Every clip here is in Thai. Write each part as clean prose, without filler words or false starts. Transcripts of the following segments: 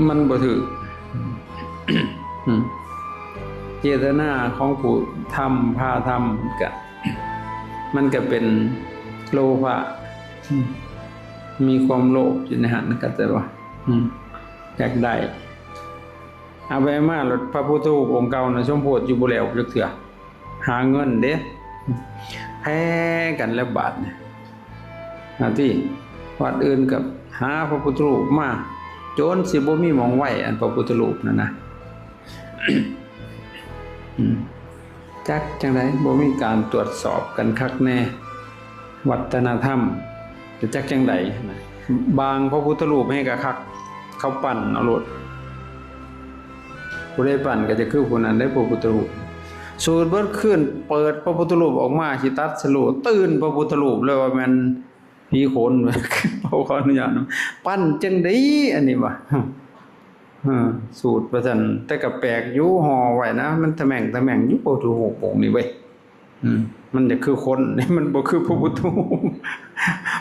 มันบ่ถือเจตนาของผู้ทำพาทำก็มันก็เป็นโลภะมีความโลภอยู่ในหันก็จะว่าอยากได้เอาไปมาหลดพระพุทธรูปองค์เก่านะชมโพธิอยู่บ่แล้วจักเทื่อหาเงินเด้แพ้กันแล้วบาดเนี่ยที่วัดอื่นกับหาพระพุทธรูปมาโจรสิบ่มีหม้องไว้อันพระพุทธรูปนั่นนะจักจังได๋บ่มีการตรวจสอบกันคักแน่วัฒนธรรมจะจักจังได๋บางพระพุทธรูปให้กะคักเขาปั้นเอาโลดผู้ใดปั้นก็จะคือผู้นั้นได้พระพุทธรูปสูดเบิดขึ้นเปิดพระพุทธรูปออกมาสิตัดสโลตื่นพระพุทธรูปเลยว่ามันผีโขนขออนุญาตปั้นจังได๋อันนี้ว่ะสูตรประจันแต่ก็แปลกอยู่ห่อไว้นะมันทะแม่งอยู่พระพุทธรูปองค์นี้เว้ยมันจะคือคนนี่มันบ่คือพระพุทธรูป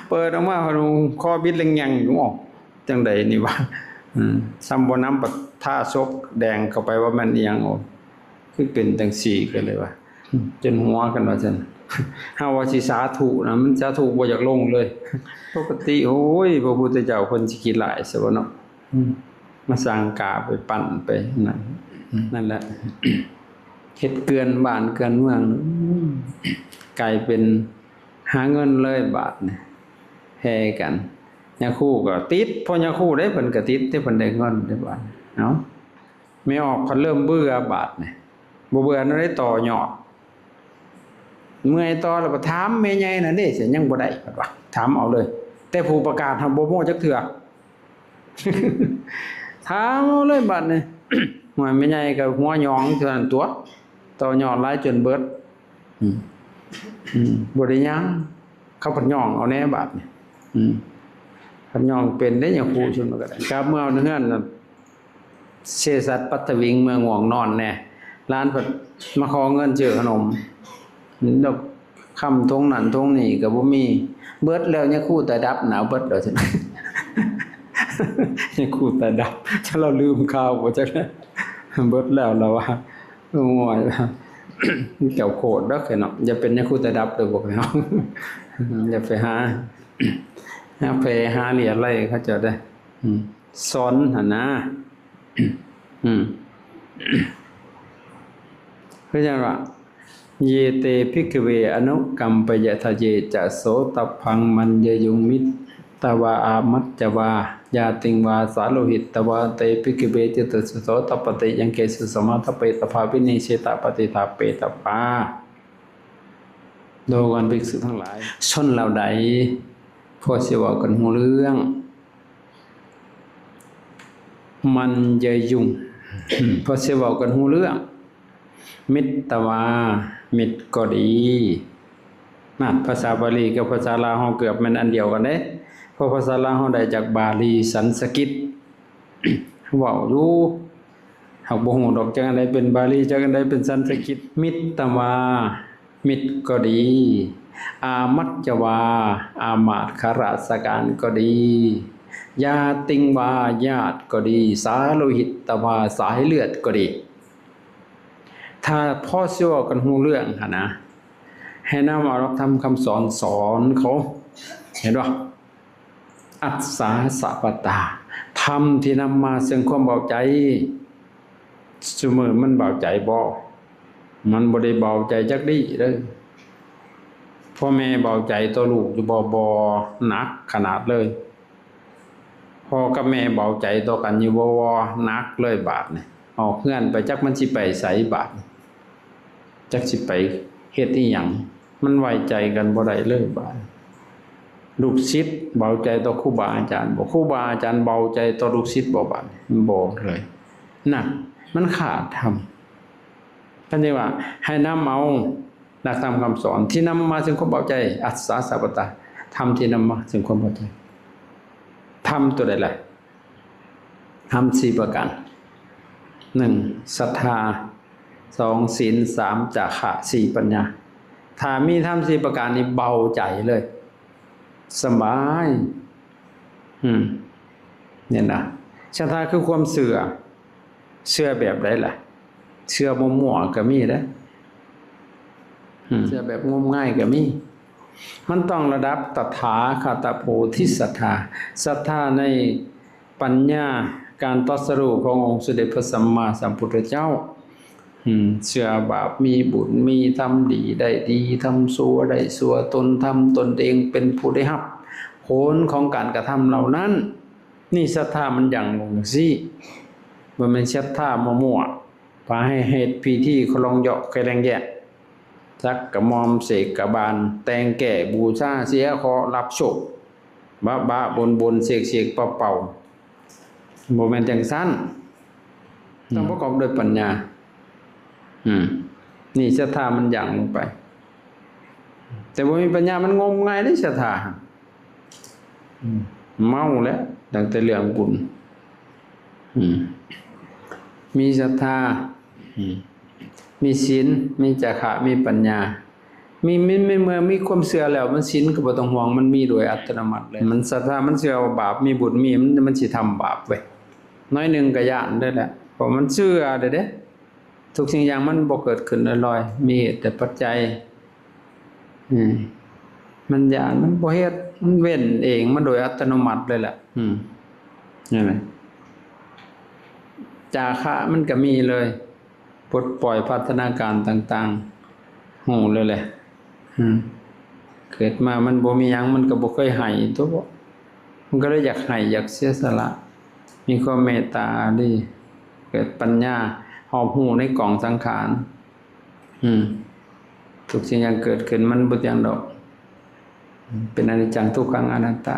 เปิดออกมาคอบิดแรงๆอยู่ออกจังได๋นี่วะซ้ำบ่น้ำปัดท่าซบแดงเข้าไปว่ามันอีหยังออกคือเป็นจังซี่ก็เลยว่าจนหัวกันว่าซั่นเฮาว่าสิสาธุนะมันสาธุบ่อยากลงเลยปกติโอ้ยพระพุทธเจ้าเพิ่นสิคิดหลายซะบ่เนาะมาสร้างกาไปปั่นไปนั่นแหละเฮ็ดเกือนบ้านเกือนเมืองกลายเป็นหาเงินเลยบาทนี่แพ้กันยาคู่ก็ติดพอยาคู่ได้เพิ่นก็ติดแต่เพิ่นได้เงินได้บาทเนาะไม่ออกเพิ่นเริ่มเบื่อบาทนี่บ่เบื่อนั่นได้ต่อยอดเมื่อยต่อแล้วก็ถามแม่ใหญ่นั่นเด้สิยังบ่ได้เพิ่นว่าถามเอาเลยแต่ผู้ประกาศทำบ่โม้จักเทื่อถามเอาเลยบาทนี่หัวแม่ใหญ่ก็หัวหยองเท่านั้นตัวต่อยอดหลายจนเบิดบ่ได้ยังเขาพัดย่องเอาแน่บาดนี่พัดย่องเป็นได้อย่างครูชุนมาก็ได้ครับเมื่อเอาเฮือนน่ะเชสัตปัทวิงเมืองง่วงนอนแน่ร้านเพิ่นมาขอเงินซื้อขนมดอกคำทงนั่นทงนี่ก็บ่มีเบิดแล้วเนี่ยครูตาดับหนาวเบิดแล้วซั่นเนี่ยครูตาดับถ้าเราลืมข่าวบ่จักเบิดแล้วล่ะว่าง่วยเกี่ยวโคตรเด้อแค่เนาะอย่าเป็นยาคูตะดับเด้อบอกเนาะอย่าไปหาเหรียญอะไรเขาจะได้สอนหั่นนะคือจังว่าเยเตภิกขเวอนุกัมปยทะเยจะโสตพังมันยยุงมิตตวาอามัจจวายาติงวาสาโลหิตตวาเตภิกขเวจิตสุโสตปฏิยังเกสุสมาทเปตภาวินิเชตปฏิทาเปตปาโดกันภิกษุทั้งหลายชนเหล่าใดพอสิเว้ากันฮู้เรื่องมันยยุงพอสิเว้ากันฮู้เรื่องมิตตวามิตรก็ดีนะภาษาบาลีกับภาษาลาวเฮาเกือบมันอันเดียวกันเด้เพราะภาษาลาวเฮาได้จากบาลีสันสกฤตเว้าอยู่หากบ่ฮู้ดอกจังอันใดเป็นบาลีจังอันใดเป็นสันสกฤตมิตตวามิตรก็ดีอามัจจวาอามาตย์คราสการก็ดีญาติงวาญาติก็ดีสาโลหิตตวาสายเลือดก็ดีถ้าพ่อสิเว้ากันฮู้เรื่องหั่นนะให้นำเอาหลักธรรมคำสอนเขาเห็นบ่อัสสาสะปตาธรรมที่นำมาซึ่งความเบาใจเสมอมันเบาใจบ่มันบ่ได้เบาใจจักดีเด้อพ่อแม่เบาใจต่อลูกอยู่บ่หนักขนาดเลยพ่อกับแม่เบาใจต่อกันอยู่บ่หนักเลยบาดนี่ออกเฮือนไปจักมันสิไปไสบาดจักสิไปเฮ็ดอีหยังมันไว้ใจกันบ่ได้เลยบาดลูกศิษย์เบาใจต่อครูบาอาจารย์บ่ครูบาอาจารย์เบาใจต่อลูกศิษย์บ่บาดบ่เลยนั่นมันขาดธรรมท่านเรียกว่าให้นำเอาหลักธรรมคำสอนที่นำมาซึ่งความเบาใจอัสสาสะปตาธรรมที่นำมาซึ่งความเบาใจธรรมตัวใดล่ะธรรม4ประการ1ศรัทธา2ศีล3จาคะ4ปัญญาถ้ามีธรรม4ประการนี้เบาใจเลยสบายเนี่ยนะ ศรัทธาคือความเชื่อแบบใดล่ะเชื่อมั่วๆก็มีเด้อเชื่อแบบงมง่ายก็มีมันต้องระดับตถาคตโพธิศรัทธาในปัญญาการตรัสรู้ขององค์สมเด็จพระสัมมาสัมพุทธเจ้าเชื่อบาปมีบุญมีทำดีได้ดีทำชั่วได้ชั่วตนทำตนเองเป็นผู้ได้รับผลของการกระทำเหล่านั้นนี่ศรัทธามันอย่างลงสิมันเป็นศรัทธามั่วๆพาให้เหตุพิธีคลองเหยาะแกล้งแยะสักกะมอมเสกกะบานแต่งแก่บูชาเสียขอรับโชคบ้าบนเสกเป่าบ่แม่นจังซั่นต้องประกอบด้วยปัญญานี่ศรัทธามันอย่างลงไปแต่บ่มีปัญญามันงมงายได้ศรัทธาเมาแล้วตั้งแต่เรื่องบุญมีศรัทธามีศีลมีจาคะมีปัญญามีเมื่อมีความเชื่อแล้วมันศีลก็บ่ต้องห่วงมันมีโดยอัตโนมัติเลยมันศรัทธามันเชื่อว่าบาปมีบุญมีมันสิทำบาปไว้น้อยหนึ่งก็ย้านได้แหละเพราะมันเชื่อเด้ทุกสิ่งอย่างมันบ่เกิดขึ้นลอยๆมีเหตุแต่ปัจจัยมันย้านมันบ่เฮ็ดมันเว้นเองมันโดยอัตโนมัติเลยแหละนั่นแหละจาคะมันก็มีเลยปลดปล่อยพัฒนาการต่างๆโหเลยแหละเกิดมามันบ่มีหยังมันก็บ่เคยให้ตัวบ่มันก็เลยอยากให้อยากเสียสละมีความเมตตาดีเกิดปัญญาหอบหูในกองสังขารทุกสิ่งอย่างเกิดขึ้นมันบ่อย่างดอกเป็นอนิจจังทุกขังอนัตตา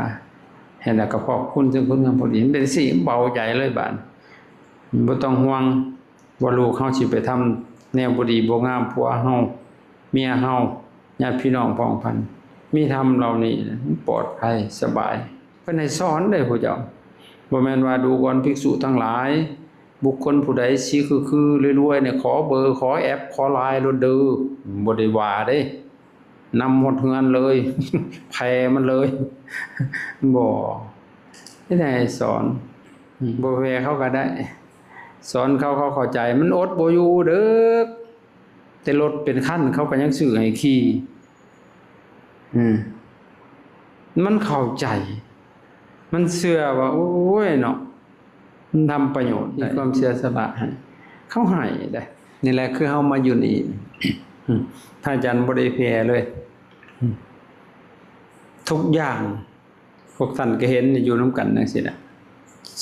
เห็นแล้วก็ขอบคุณซึ่งคุณงามพอดีเป็นสิเบาใจเลยบาดบ่ต้องห่วงว่าลูกเฮาสิไปทำแนวบ่ดีบ่งามผัวเฮาเมียเฮาญาติพี่น้องพ้องพันมีธรรมเหล่านี้ปลอดภัยสบายเพิ่นให้สอนเด้อผู้เจ้าบ่แม่นว่าดูก่อนภิกษุทั้งหลายบุคคลผู้ใดสิคือรวยๆเนี่ยขอเบอร์ขอแอปขอ LINE โลดเด้อบ่ได้ว่าเด้นำหมดเฮือนเลยแผ่มันเลยบ่ได้สอนบ่แผ่เขาก็ได้สอนเขาเข้าใจมันอดบ่อยู่เด้อแต่รถเป็นคันเขาก็ยังซื้อให้ขี่มันเข้าใจมันเชื่อว่าโอ้ยเนาะมันทำประโยชน์ได้ความเสียสละให้เขาให้ได้นี่แหละคือเฮามาอยู่นี่ถ้าอาจารย์บ่ได้แผ่เลยทุกอย่างพวกท่านก็เห็นอยู่นำกันจังซี่น่ะ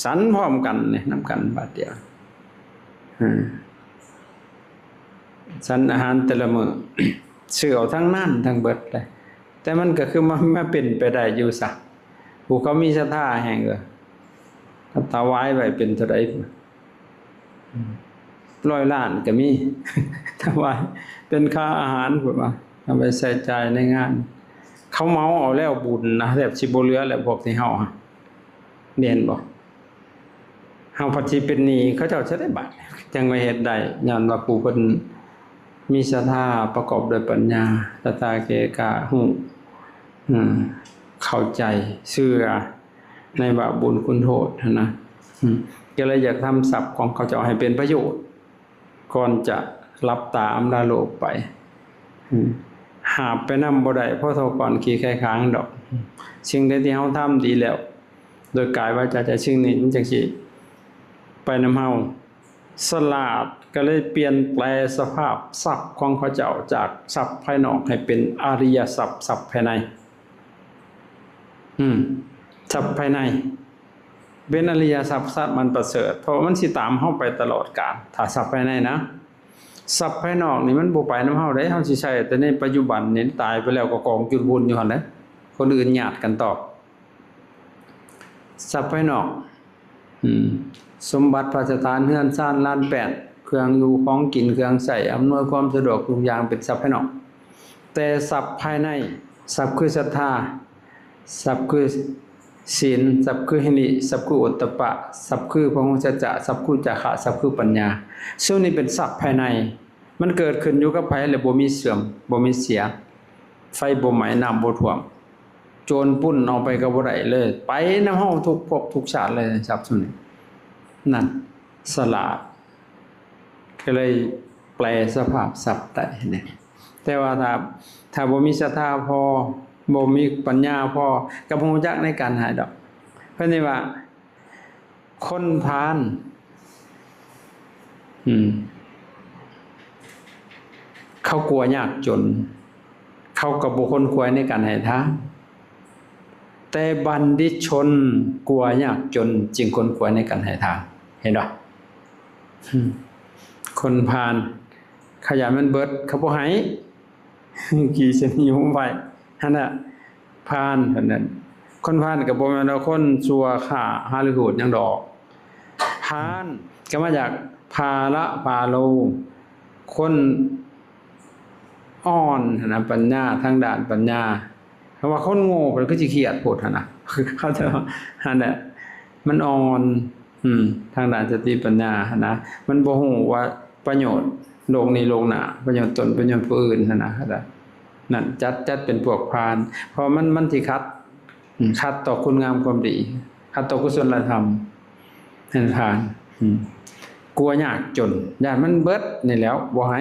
สันพร้อมกันนี่นำกันบาดเดียวสันอาหารแต่ละมื้อเชื่อเอาทั้งนั้นทั้งเบิดเลยแต่มันก็คือมาเป็นไปได้อยู่ซะผู้เขามีศรัทธาแห่งก็ถวายไว้เป็นเท่าใด100 ล้านก็มีถวายเป็นค่าอาหารพุ่นว่าเอาไปใช้จ่ายในงานเขาเมาเอาแล้วบุญนะแทบสิบ่เหลือแล้วพวกที่เฮาเรียนบ่เฮาพัดสิเป็นหนี้เขาเจ้าจะได้บาปจังไว้เฮ็ดได้ย้อนว่าผู้เพิ่นมีศรัทธาประกอบด้วยปัญญาศรัทธาแก่กล้าฮู้เข้าใจเชื่อในบาปบุญคุณโทษนะก็เลยอยากทำศัพท์ของเขาเจ้าให้เป็นประโยชน์ก่อนจะรับตาอำลาโลกไปหาไปนำบ่ได้เพราะเท่าก่อนขี้ไข้ค้างดอกสิ่งใดที่เฮาทำดีแล้วโดยกายวาจาใจสิ่งนี้มันจังสิไปนำเฮาสลาดก็เลยเปลี่ยนแปลสภาพทรัพย์ของเขาเจ้าจากทรัพย์ภายนอกให้เป็นอริยทรัพย์ทรัพย์ภายในทรัพย์ภายในเป็นอริยทรัพย์มันประเสริฐเพราะมันสิตามเฮาไปตลอดกาลถ้าทรัพย์ภายในนะทรัพย์ภายนอกนี่มันบ่ไปนำเฮาได้เฮาสิใช้แต่ในปัจจุบันนี่ตายไปแล้วก็กองจุดบุญอยู่หั่นแหละคนอื่นญาติกันต่อทรัพย์ภายนอกสมบัติพระสถานเฮือนซ่านล้าน8เครื่องอยู่ของกินเครื่องใช้อำนวยความสะดวกทุกอย่างเป็นทรัพย์ภายนอกแต่ทรัพย์ภายในทรัพย์คือศรัทธาทรัพย์คือศีลทรัพย์คือหิริทรัพย์คือโอตตัปปะทรัพย์คือพระโหสัจจะทรัพย์คือจาคะทรัพย์คือปัญญาซึ่งนี่เป็นทรัพย์ภายในมันเกิดขึ้นอยู่กับไผแล้วบ่มีเสื่อมบ่มีเสียไฟบ่ไหม้น้ำบ่ท่วมโจรปุ้นเอาไปก็บ่ได้เลยไปนำเฮาทุกภพทุกชาติเลยทรัพย์ซุนี้ นั่นสลาดก็เลยแปลสภาพศัพท์ได้เนี่ยแต่ว่าถ้าบ่มีศรัทธาพอบ่มีปัญญาพอก็บ่รู้จักในการหายดอกเพราะนี่ว่าคนพาลเขากลัวยากจนเขาก็บ่คนควรในการให้ทานแต่บัณฑิตชนกลัวยากจนจึงคนควรในการให้ทานเห็นบ่คนพาลขยันมันเบิดเขาบ่ให้กี่ชนิยมไว้หั่นน่ะพาลเพิ่นนั้นคนพาลก็บ่แม่นว่าคนชั่วฆ่าหาหรือโหดหยังดอกพาลก็มาจากพาละพาโลคนอ่อนนะปัญญาทางด้านปัญญาเพราะว่าคนโง่เพิ่นก็สิเครียดโพดหั่นน่ะเขาจะหั่นน่ะมันอ่อนทางด้านสติปัญญาหั่นนะมันบ่ฮู้ว่าประโยชน์โลกนี้โลกหน้าประโยชน์ตนประโยชน์ผู้อื่นหั่นนะครับนั่นจัดเป็นพวกพาลเพราะมันสิขัดต่อคุณงามความดีขัดต่อกุศลธรรมนั่นพาลกลัวยากจนญาติมันเบิดนี่แล้วบ่ให้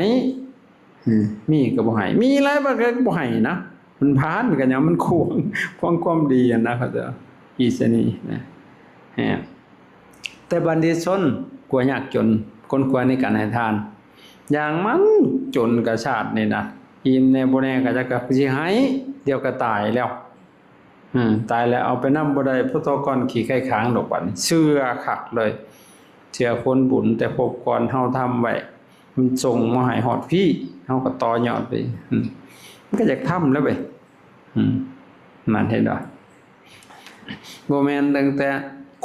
มีก็บ่ให้มีหลายบ่ก็บ่ให้นะมันพาลกันหยังมันควงความดีอ่ะนะเขาจะอีสนี่นะแต่บัณฑิตชนกลัวยากจนคนควรในการให้ทานอย่างมันจนกระชาตินี่นะอิ่มแน่บ่แน่ก็จะก็สิให้เดี๋ยวก็ตายแล้วตายแล้วเอาไปนำบ่ได้พุทธกรขี้ไข้ค้างดอกบัดนี้เชื่อคักเลยเชื่อคนบุญแต่พบก่อนเฮาทำไว้มันส่งมาให้ฮอดพี่เฮาก็ต่อยอดไปมันก็อยากทำแล้วเว้ยนั่นเห็นบ่บ่แม่นตั้งแต่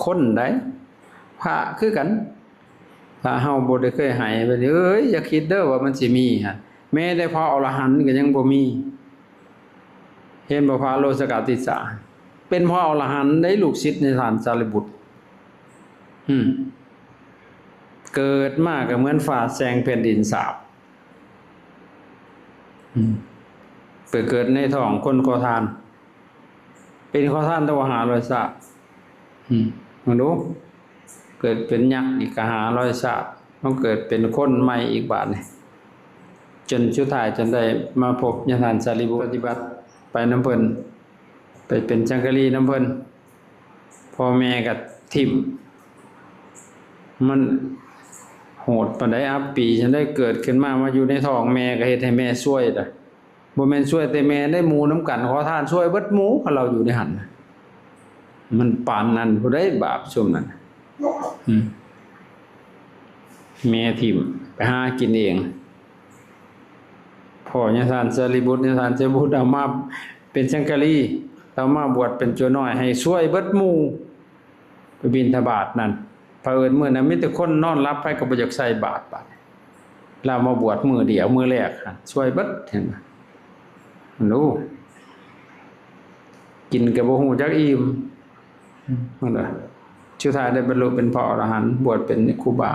คนใดพระคือกันถ้าเฮาบ่ได้เคยให้ไปอย่าคิดเด้อว่ามันสิมีฮะแม้แต่พระอรหันต์ก็ยังบ่มีเห็นบ่พระโลสกาติสาเป็นพระอรหันต์ได้ลูกศิษย์ในฐานสารีบุตรเกิดมาก็เหมือนฟ้าแสงแผ่นดินสาบไปเกิดในท้องคนขอทานเป็นขอทานแต่ว่า500ชาติมึงดูเกิดเป็นยักษ์อีกก็500ชาติต้องเกิดเป็นคนใหม่อีกบาดนี่จนสุดท้ายจนได้มาพบญาณานสารีบุตรปฏิบัติไปน้ำเพิ่นไปเป็นจังกะรีน้ำเพิ่นพ่อแม่ก็ทิ่มมันโหดปานใดอัปปีฉันได้เกิดขึ้นมาอยู่ในท้องแม่ก็เฮ็ดให้แม่ช่วยด้บ่แม่นช่วยแต่แม่ได้หมู่นำกันขอทานช่วยเบิดหมู่เพราะเราอยู่ในหั่นมันปานนั้นผู้ใดบาปซุมนั้นแม่ทิ่มไปหากินเองพ่อญาณานสารีบุตรญาณานสารีบุตรเอามาเป็นจังกะรีเอามาบวชเป็นโจน้อยให้ช่วยเบิดหมู่ไปบิณฑบาตนั่นเผอิญมื้อนั้นมีแต่คนนอนหลับไปก็บ่อยากใส่บาตรบาดเรามาบวชมื้อเดียวมื้อแรกช่วยเบิดเห็นบ่รู้กินก็บ่ฮู้จักอิ่มนั่นน่ะสุดท้ายได้บรรลุเป็นพระอรหันต์บวชเป็นครูบา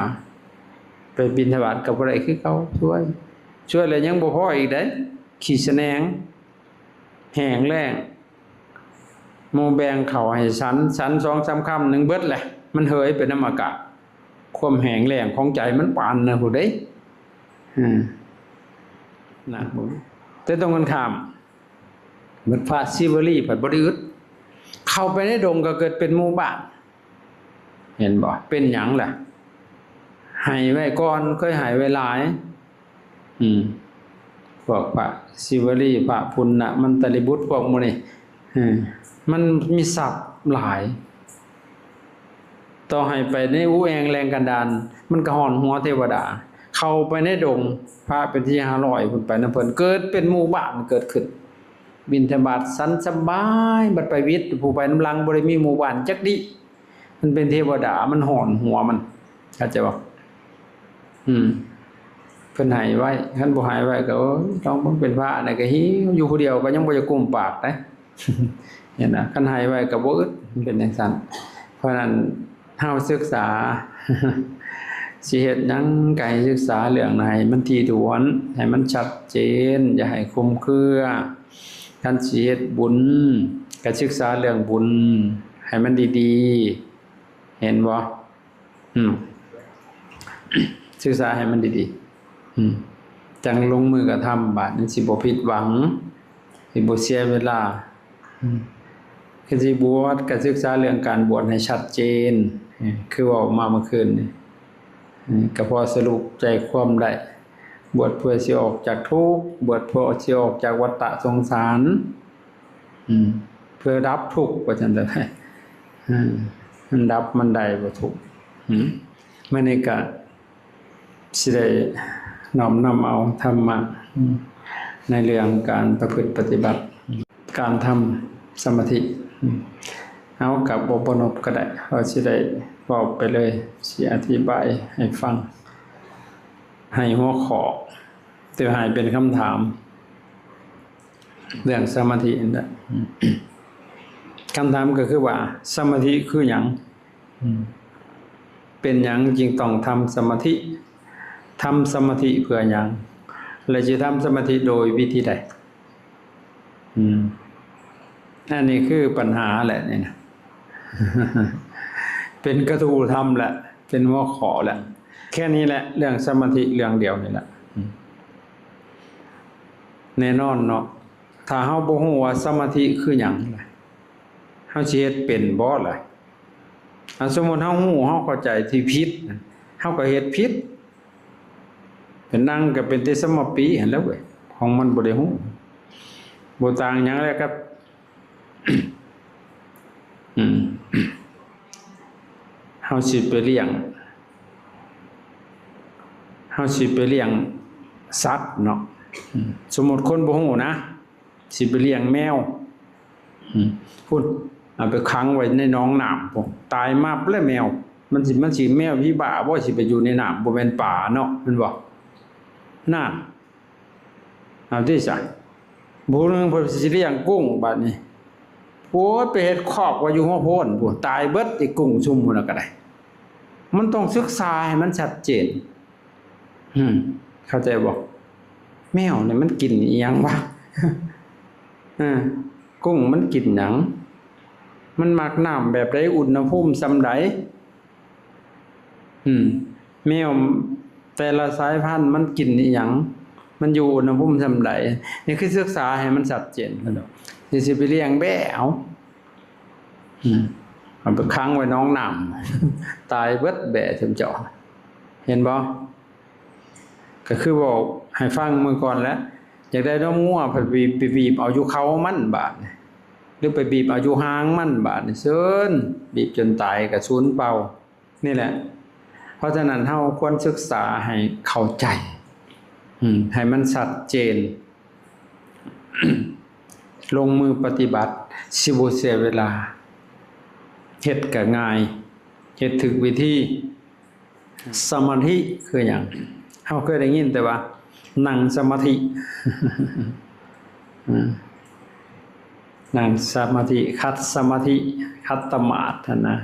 ไปบิณฑบาตก็บ่ได้คือเขาช่วยแล้วยังบ่พออีกเด้ขี้สะแหนงแห้งแล้งหมู่แบ่งข้าวให้ฉัน 2-3 คำนึงเบิดแหละมันเหยเป็นน้ำอากาศความแห้งแล้งของใจมันปานนะผู้ใดน่ะแต่ตรงกันข้ามเหมือนพระศิวลีผัดบ่ได้อึดเข้าไปในดงก็เกิดเป็นหมู่บ้านเห็นบ่เป็นหยังล่ะให้ไว้ก่อนเคยให้ไว้หลายพวกพระศิวลีพระพุณณมันตริบุตรพวกหมู่นี่มันมีศัพท์หลายต่อให้ไปในอูแองแรงกันดานมันก็ห่อนหัวเทวดาเข้าไปในดงพระเป็นที่500พุ่นไปนำเพิ่นเกิดเป็นหมู่บ้านเกิดขึ้นบิณฑบาตสันสบายบัดไปวิทย์ผู้ไปน้ำลังบ่ได้มีหมู่บ้านจักดิมันเป็นเทวดามันห่อนหัวมันเข้าใจบ่เพิ่นให้ไว้คันบ่ให้ไว้ก็ต้องบ่เป็นพระน่ะก็หิวอยู่ผู้เดียวก็ยังบ่จะกุมปากเด้เห็นน่ะคันให้ไว้ก็บ่อึดมันเป็นจังซั่นเพราะนั้นเฮาศึกษาสิเฮ็ดหยังก็ให้ศึกษาเรื่องให้มันถี่ถ้วนให้มันชัดเจนอย่าให้คลุมเครือคันสิเฮ็ดบุญก็ศึกษาเรื่องบุญให้มันดีๆเห็นบ่ อืมศึกษาให้มันดีๆจังลงมือกระทำบาดนั้นสิบ่ผิดหวังสิบ่เสียเวลาคือสิบวชก็ศึกษาเรื่องการบวชให้ชัดเจนคือเว้ามาเมื่อคืนนี่ก็พอสรุปใจความได้บวชเพื่อสิออกจากทุกข์บวชเพื่อสิออกจากวัฏฏะสงสารเพื่อดับทุกข์ว่าจังได๋มันดับมันได้บ่ทุกข์มื้อนี้ก็สิได้น้อมนำเอาธรรมะในเรื่องการประพฤติปฏิบัติการทำสมาธิเอากับบ่ปนบก็ได้เราสิได้เว้าไปเลยสิอธิบายให้ฟังให้หัวข้อหรือให้เป็นคำถามเรื่องสมาธินั่นแหละคำถามก็คือว่าสมาธิคือหยังเป็นหยังจึงต้องทำสมาธิทำสมาธิเพื่อหยังและจะทำสมาธิโดยวิธีใดอันนี้คือปัญหาแหละนี่นะ เป็นกระทู้ธรรมแหละเป็นหัวข้อแหละแค่นี้แหละเรื่องสมาธิเรื่องเดียวนี่แหละแน่นอนเนาะถ้าเฮาบ่ฮู้ว่าสมาธิคือหยังล่ะเฮาสิเฮ็ดเป็นบ่ล่ะสมมุติเฮาฮู้เฮาเข้าใจที่ผิดเฮาก็เฮ็ดผิดเป็นนั่งก็เป็นแต่สมาธิหั่นแหล้วเว้ยของมันบ่ได้ฮู้บ่ต่างหยังแล้วครับเฮาสิไปเลี้ยงสัตว์เนาะสมมุติคนบ่ฮู้นะสิไปเลี้ยงแมวพุ่นเอาไปขังไว้ในหนองน้ำพุ่นตายมาแล้วแมวมันสิแมวพิบ้าบ่สิไปอยู่ในน้ำบ่แม่นป่าเนาะแม่นบ่น่าเอาที่ซะผู้นึงเพิ่นสิเลี้ยงกุ้งบัดนี้โอ้ยไปเฮ็ดคอกไว้อยู่หัวโพนพุ่นตายเบิดไอ้กุ้งซุ่มพุ่นน่ะก็ได้มันต้องศึกษาให้มันชัดเจนเข้าใจบ่แมวเนี่ยมันกินอีหยังวะกุ้งมันกินหยังมันมักน้ำแบบใดอุณหภูมิส่ำใดแมวแต่ละสายพันธุ์มันกินอีหยังมันอยู่อุณหภูมิส่ำใดนี่คือศึกษาให้มันชัดเจนพุ่นดอกสิไปเลี้ยงแบะเอาเอาไปค้างไว้น้องน้ำตายเบิดแบะจำเจาะเห็นบ่ก็คือบอกให้ฟังมือก่อนแล้วอยากได้น้องงัวไปบีบเอาอยู่เขามันบาดหรือไปบีบเอาอยู่หางมันบาดเซินบีบจนตายก็สูญเปล่านี่แหละเพราะฉะนั้นเฮาควรศึกษาให้เข้าใจให้มันชัดเจน ลงมือปฏิบัติสิบ่เสียเวลาเฮ็ดก็ง่ายเฮ็ดถูกวิธีสมาธิคือหยังเฮาเคยได้ยินแต่ว่านั่งสมาธินั่งสมาธิคัดสมาธิคัตตมาธนะ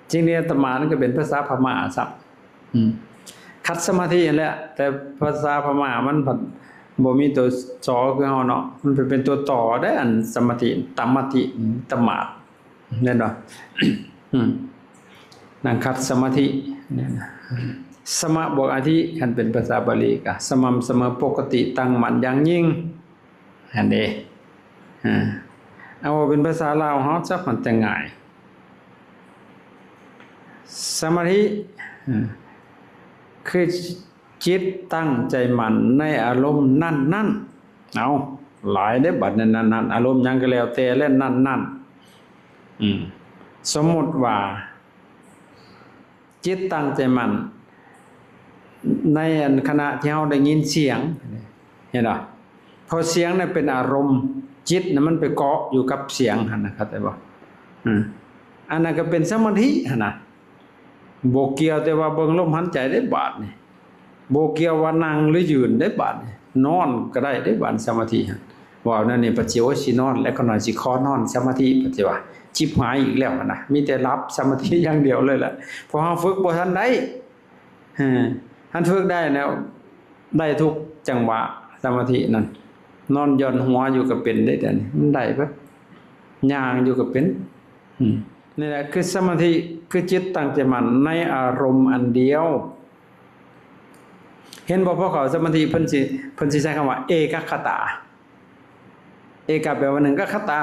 จริงๆตมานั่นก็เป็นภาษาพม่าซับคัดสมาธินั่นแหละแต่ภาษาพม่ามันบ่มีตัวจอคือเฮาเนาะมันเป็นตัวต่อได้อันสมาธิตมติตมาธแน่นบ่นั่งคัดสมาธิเนี่ยนะสมะบวกอธิคันเป็นภาษาบาลีก็สม่ำเสมอปกติตั้งมั่นอย่างยิ่งอันนี้เอาเป็นภาษาลาวเฮาจักมันแต่ง่ายสมาธิคือจิตตั้งใจมั่นในอารมณ์นั่นๆเอาหลายได้บัดนั้นๆอารมณ์หยังก็แล้วแต่และนั่นๆสมมุติว่าจิตตั้งใจมั่นในขณะที่เราได้ยินเสียงเห็นบ่พอเสียงนั้นเป็นอารมณ์จิตนั้นมันไปเกาะอยู่กับเสียงหั่นน่ะเข้าใจบ่อันนั้นก็เป็นสมาธิหั่นน่ะบ่เกี่ยวแต่ว่าเบิ่งลมหายใจได้บาดนี่บ่เกี่ยวว่านั่งหรือยืนได้บาดนี่นอนก็ได้ได้บาดสมาธิหั่นว่านั่นนี่ปัจจิวสินอนแล้วก็นอนสิขอนอนสมาธิปัจจิวะจิบหายอีกแล้วนะมีแต่รับสมาธิอย่างเดียวเลยแหละพอเฮาฝึกบ่ทันได้ท่านฝึกได้แล้วได้ทุกจังหวะสมาธินั่นนอนย่อนหัวอยู่ก็เป็นได้แต่นี่มันได้เบิดย่างอยู่ก็เป็น นี่แหละคือสมาธิคือจิตตั้งใจมั่นในอารมณ์อันเดียวเห็นบ่พอเขาสมาธิเพิ่นสิใช้คำว่าเอกคตาเอกแปลว่าหนึ่งก็คตา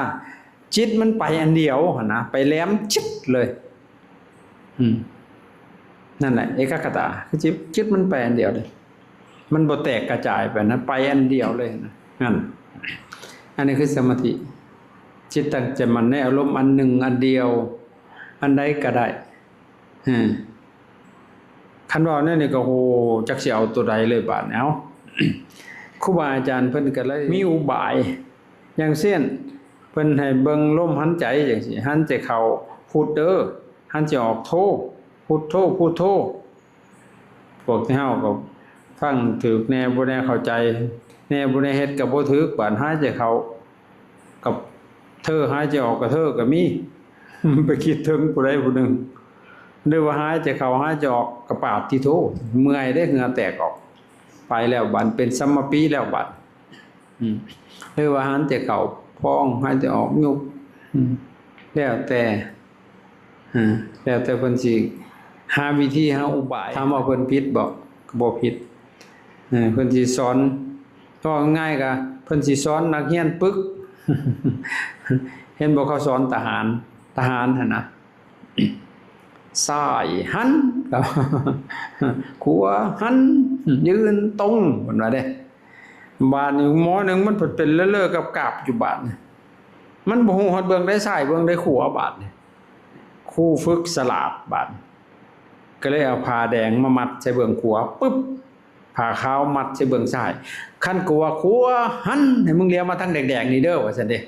จิตมันไปอันเดียวหั่นนะไปแหลมจิตเลยนั่นแหละเอกคตาคือจิตมันไปอันเดียวเลยมันบ่แตกกระจายไปนะไปอันเดียวเลยนะนั่นอันนี้คือสมาธิจิตตั้งใจมั่นในอารมณ์อันหนึ่งอันเดียวอันใดก็ได้คันว่าเนี่ยนี่ก็โหจักสิเอาตัวใดเลยบาดเอาครูบาอาจารย์เพิ่นก็เลยมีอุบายอย่างเช่นเพิ่นให้เบิ่งลมหายใจจังซี่หันใจเข้าพุทเด้อหันใจออกโธพุทโธพุทโธพวกที่เฮาก็ฟังถูกแน่บ่แน่เข้าใจแน่บ่ได้เฮ็ดก็บ่ถูกบาดหายใจเข้ากับเธอหายใจออกกับเธอก็มีไปคิดถึงผู้ใดผู้หนึ่งหรือว่าหายใจเข้าหายใจออกกระปาดที่โธเมื่อยได้เหงื่อแตกออกไปแล้วบัดเป็นสัมมาปีแล้วบัดหรือว่าหายใจเข้าพองหายใจออกยุบแล้วแต่เพิ่นสิหาวิธีหาอุบายถามว่าเพิ่นผิดบ่ก็บ่ผิดเพิ่นสิสอนก็ง่ายก็เพิ่นสิสอนนักเรียนปึกเห็นบ่เขาสอนทหารหั่นนะซ้ายหันขวาหันยืนตรงเพิ่นว่าเด้บาดนี้หมอนึงมันเป็นเลอะๆกับๆอยู่บาดมันบ่ฮู้ฮอดเบิ่งได้ซ้ายเบิ่งได้ขวาบาดนี่ครูฝึกสลาดบาดก็เลยเอาผ้าแดงมามัดใส่เบื้องขวาปึ๊บผ้าขาวมัดใส่เบื้องซ้ายคันกลัวขวาหันให้มึงเลี้ยวมาทางแดงๆนี่เด้อว่าซั่นเด้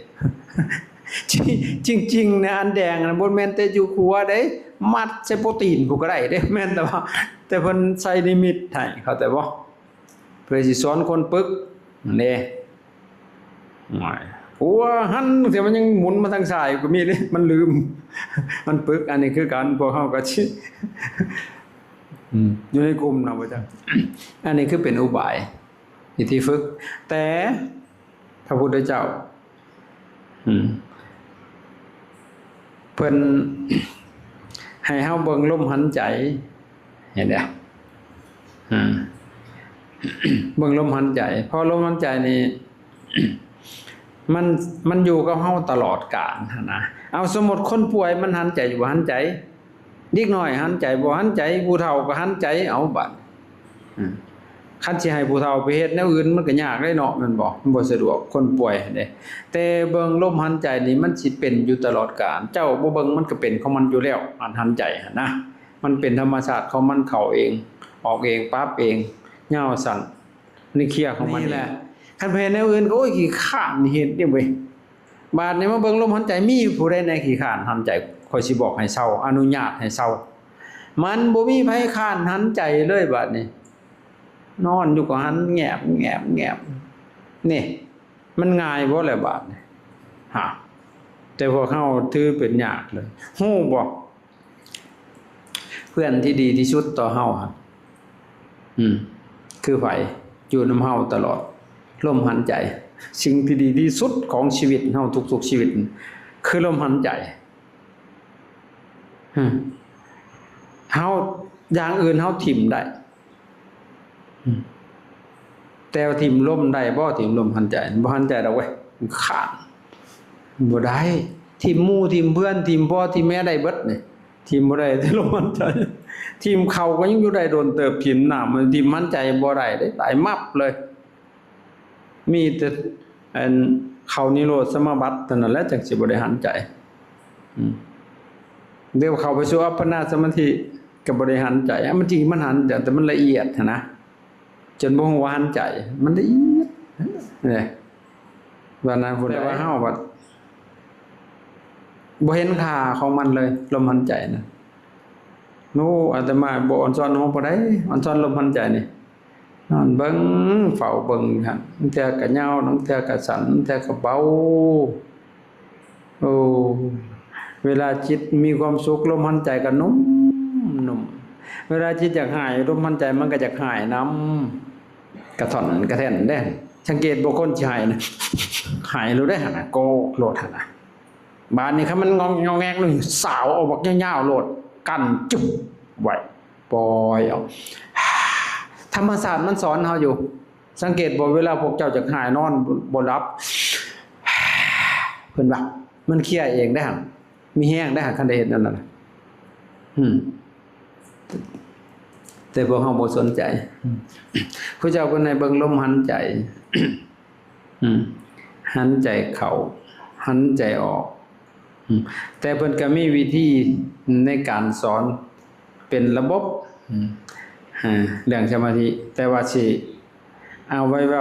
จริงๆนะอันแดงน่ะบ่แม่นแต่อยู่ขวาเด้มัดใส่โปรตีนผู้ก็ได้เด้แม่นแต่ว่าแต่เพิ่นใส่นิมิตให้เข้าใจบ่เพื่อสิสอนคนปึกเด้หัวหันเสียมันยังหมุนมาทางซ้ายก็มีเด้มันลืมมันปึกอันนี้คือการพวกเฮาก็สิอยู่ในกลุ่มนะว่าจังอันนี้คือเป็นอุบายวิธีฝึกแต่พระพุทธเจ้าเพิ่นให้เฮาเบิ่งลมหายใจเห็นเด้เบิ่งลมหายใจพอลมหายใจนี่มันอยู่กับเฮาตลอดกาลนะเอาสมมุติคนป่วยมันหายใจอยู่บ่หายใจเด็กน้อยหันใจบ่หันใจผู้เฒ่าก็หันใจเอาบัดคันสิให้ผู้เฒ่าไปเฮ็ดแนวอื่นมันก็ยากเลยเนาะแม่นบ่มันบ่สะดวกคนป่วยเด้แต่เบิ่งลมหันใจนี่มันสิเป็นอยู่ตลอดกาลเจ้าบ่เบิ่งมันก็เป็นของมันอยู่แล้วอันหันใจนะมันเป็นธรรมชาติของมันเข้าเองออกเองปั๊บเองยาวสั่นนี่เคลียร์ของมันนี่แหละคันไปเฮ็ดแนวอื่นก็โอ้ยขี้ข้านเฮ็ดเด้เว้ยบาดนี้มาเบิ่งลมหันใจมีผู้ใดในขี้ข้านหันใจข้อยสิบอกให้เซาอนุญาตให้เซามันบ่มีไผค้านหันใจเลยบัดนี้นอนอยู่ก็หันแงบนี่มันง่ายบ่แหละบาดนี้ฮะแต่พวกเฮาถือเป็นยากเลยฮู้บ่เพื่อนที่ดีที่สุดต่อเฮาครับคือไผอยู่นำเฮาตลอดลมหายใจสิ่งที่ดีที่สุดของชีวิตเฮาทุกๆชีวิตคือลมหายใจเฮาอย่างอื่นเฮาทิ่มได้แต่ว่าทิ่มลมได้บ่ทิ่มลมหายใจบ่หายใจดอกเว้ยขาดบ่ได้ทิ่มหมู่ทิ่มเพื่อนทิ่มพ่อทิ่มแม่ได้เบิดนี่ทิ่มบ่ได้แต่ลมหายใจทิ่มเข้าก็ยังอยู่ได้โดนเติบทิ่มน้ำมันทิ่มหายใจบ่ได้ได้ตายมับเลยมีแต่อันเข้านิโรธสมาบัติเท่านั้นแหละจังสิบ่ได้หายใจเดี๋ยวเข้าไปสู่อัปปนาสมาธิกับบริหารใจมันจริงมันหันแต่มันละเอียดนะจนบ่ฮู้ว่าหันใจมันละเอียดนี่ว่านั้นพุ่นแต่ว่าเฮาบ่เห็นค่าของมันเลยลมหายใจนะโน้อาตมาบ่อ่อนซ้อนเฮาบ่ได้อ่อนซ้อนลมหายใจนี่นอนเบิ่งเฝ้าเบิ่งหั่นบางเทื่อก็ยาวบางเทื่อก็สั้นบางเทื่อก็เบาโอ้เวลาจิตมีความสุขลมหายใจก็นุ่มเวลาจิตอยากหายลมหายใจมันก็จะหายน้ำกระท่อนกระแท่นได้สังเกตบ่คนสิหายนะหายรู้ได้หั่นน่ะโกโลดหั่นน่ะ บานนี้ครับมันงอแงกนึงสาวเอาบักยาวๆโลดกันจุ๊บไว้ปล่อยเอาธรรมศาสตร์มันสอนเฮาอยู่สังเกตบ่เวลาพวกเจ้าจะหายนอนบ่หลับเพิ่นว่ามันเคลียร์เองได้หั่นมีแห้งได้หั่นคันได้เฮ็ดนั่นน่ะแต่พวกเฮาบ่สนใจพระเจ้าเพิ่นให้เบิ่งลมหันใจหันใจเข้าหันใจออกแต่เพิ่นก็มีวิธีในการสอนเป็นระบบเรื่องสมาธิแต่ว่าสิเอาไว้เ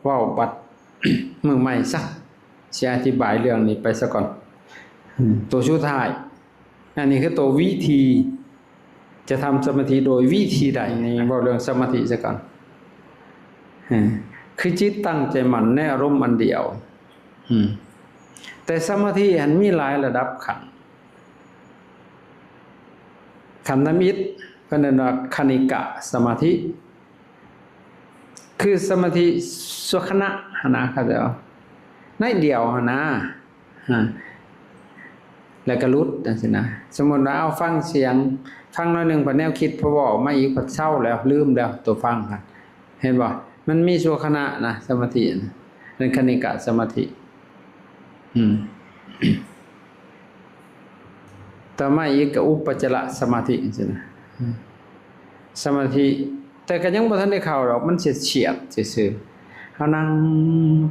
ว้าบัด มื้อใหม่ซะสิอธิบายเรื่องนี้ไปซะก่อนตัวสุดท้ายอันนี้คือตัววิธีจะทำสมาธิโดยวิธีใดนี่เว้าเรื่องสมาธิซะก่อนคือจิตตั้งใจมั่นในอารมณ์อันเดียวแต่สมาธิอันมีหลายระดับขันธมิตรเพิ่นเรียกว่าคณิกะสมาธิคือสมาธิชั่วขณะนะเข้าใจบ่ในเดียวนะแล้วก็หลุดจังซี่นะสมมุติว่าเอาฟังเสียงฟังหน่อยนึงพอแนวคิดพอเว้ามาอีกพอเศร้าแล้วลืมแล้วตัวฟังครับเห็นบ่มันมีชั่วขณะนะสมาธิเป็นคณิกะสมาธิต่อมาอีกก็อุปจารสมาธิจังซี่นะสมาธิแต่ก็ยังบ่ทันได้เข้าดอกมันเฉียดๆซื่อๆเฮานั่ง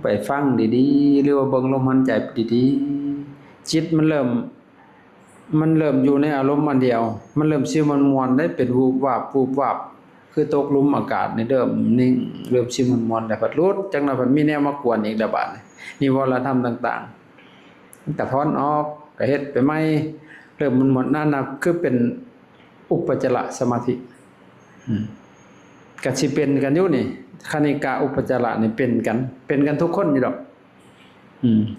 ไปฟังดีๆหรือว่าเบิ่งลมหายใจดีๆจิตมันเริ่มอยู่ในอารมณ์อันเดียวมันเริ่มสิมวนๆได้เป็นวูบวาบวูบวาบคือตกหลุมอากาศนี่เริ่มนิ่งเริ่มสิมวนๆแล้วพัดรุดจังนั้นพัดมีแนวมากวนอีกแล้วบาดนี่วรธรรมต่างๆกระถอนออกก็เฮ็ดไปใหม่เริ่มมวนๆนั่นน่ะคือเป็นอุปจารสมาธิก็สิเป็นกันอยู่นี่คณิกะอุปจาระนี่เป็นกันทุกคนอยู่ดอก